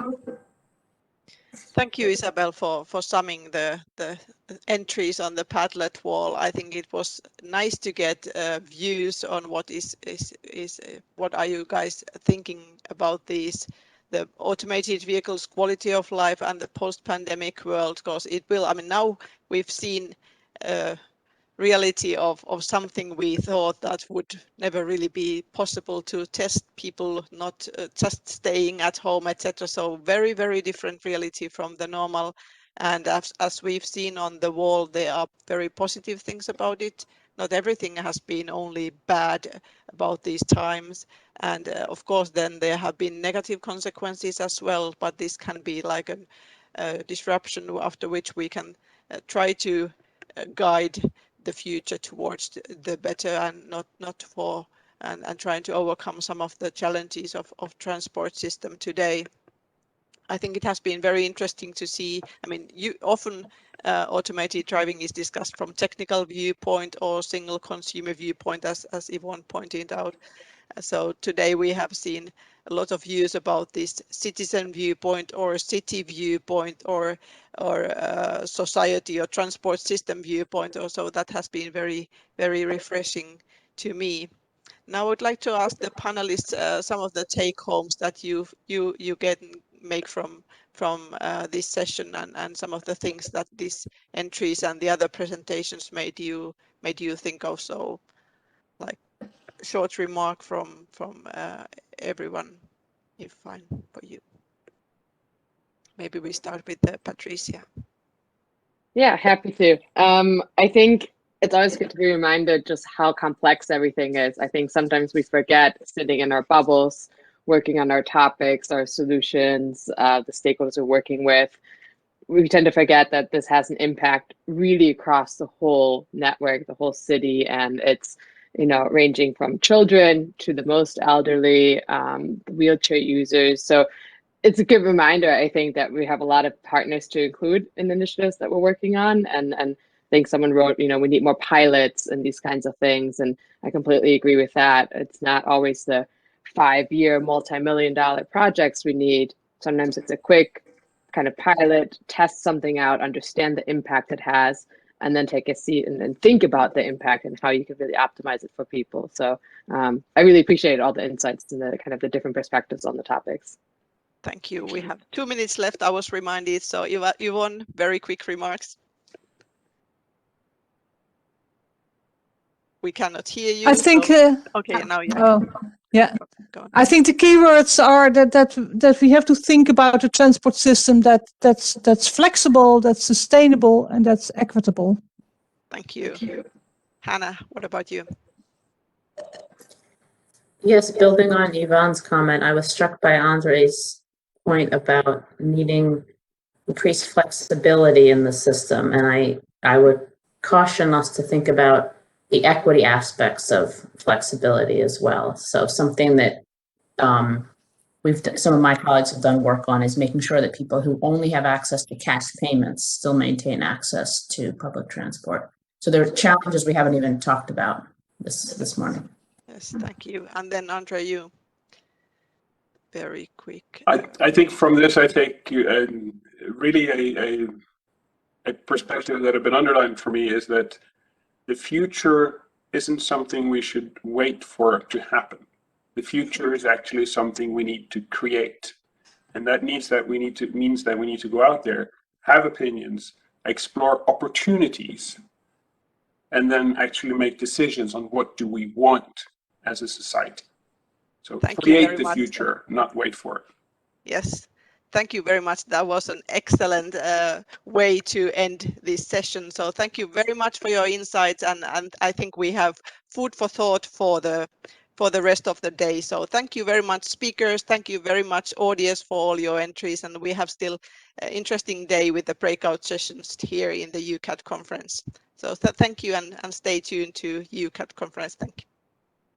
Thank you, Isabel, for summing the entries on the Padlet wall. I think it was nice to get views on what are you guys thinking about these, the automated vehicles quality of life and the post-pandemic world, because it will, I mean, now we've seen reality of something we thought that would never really be possible to test people not just staying at home, etc. So very, very different reality from the normal. And as we've seen on the wall, there are very positive things about it. Not everything has been only bad about these times. And of course, then there have been negative consequences as well. But this can be like a disruption after which we can try to guide the future towards the better and not for and trying to overcome some of the challenges of transport system today. I think it has been very interesting to see. I mean, often automated driving is discussed from technical viewpoint or single consumer viewpoint, as Yvonne pointed out. So today we have seen a lot of views about this citizen viewpoint or city viewpoint or society or transport system viewpoint. Also, that has been very, very refreshing to me. Now I would like to ask the panelists some of the take homes that you make from this session and some of the things that these entries and the other presentations made you think of. So, like, short remark from everyone, if fine for you. Maybe we start with Patricia. Yeah, happy to. I think it's always good to be reminded just how complex everything is. I think sometimes we forget, sitting in our bubbles, working on our topics, our solutions, the stakeholders we're working with. We tend to forget that this has an impact really across the whole network, the whole city, and it's, you know, ranging from children to the most elderly, wheelchair users. So it's a good reminder, I think, that we have a lot of partners to include in initiatives that we're working on. And I think someone wrote, you know, we need more pilots and these kinds of things. And I completely agree with that. It's not always the 5-year, multi-million-dollar projects we need. Sometimes it's a quick kind of pilot, test something out, understand the impact it has, and then take a seat and then think about the impact and how you can really optimize it for people. So I really appreciate all the insights and the kind of the different perspectives on the topics. Thank you. We have 2 minutes left, I was reminded. So Yvonne, very quick remarks. We cannot hear you. I think. So, okay, now yeah. Yeah. Go on. I think the keywords are that we have to think about a transport system that's flexible, that's sustainable, and that's equitable. Thank you. Hannah, what about you? Yes, building on Yvonne's comment, I was struck by Andre's point about needing increased flexibility in the system, and I would caution us to think about the equity aspects of flexibility as well. So something that some of my colleagues have done work on is making sure that people who only have access to cash payments still maintain access to public transport. So there are challenges we haven't even talked about this morning. Yes, thank you. And then Andre, you. Very quick. I think from this, I take really a perspective that have been underlined for me is that the future isn't something we should wait for to happen. The future is actually something we need to create, and that means that we need to go out there, have opinions, explore opportunities, and then actually make decisions on what do we want as a society. So create the future, not wait for it. Yes, thank you very much. That was an excellent way to end this session. So thank you very much for your insights, and I think we have food for thought for the rest of the day. So thank you very much, speakers. Thank you very much, audience, for all your entries. And we have still an interesting day with the breakout sessions here in the EUCAD conference. So thank you, and stay tuned to EUCAD conference. Thank you.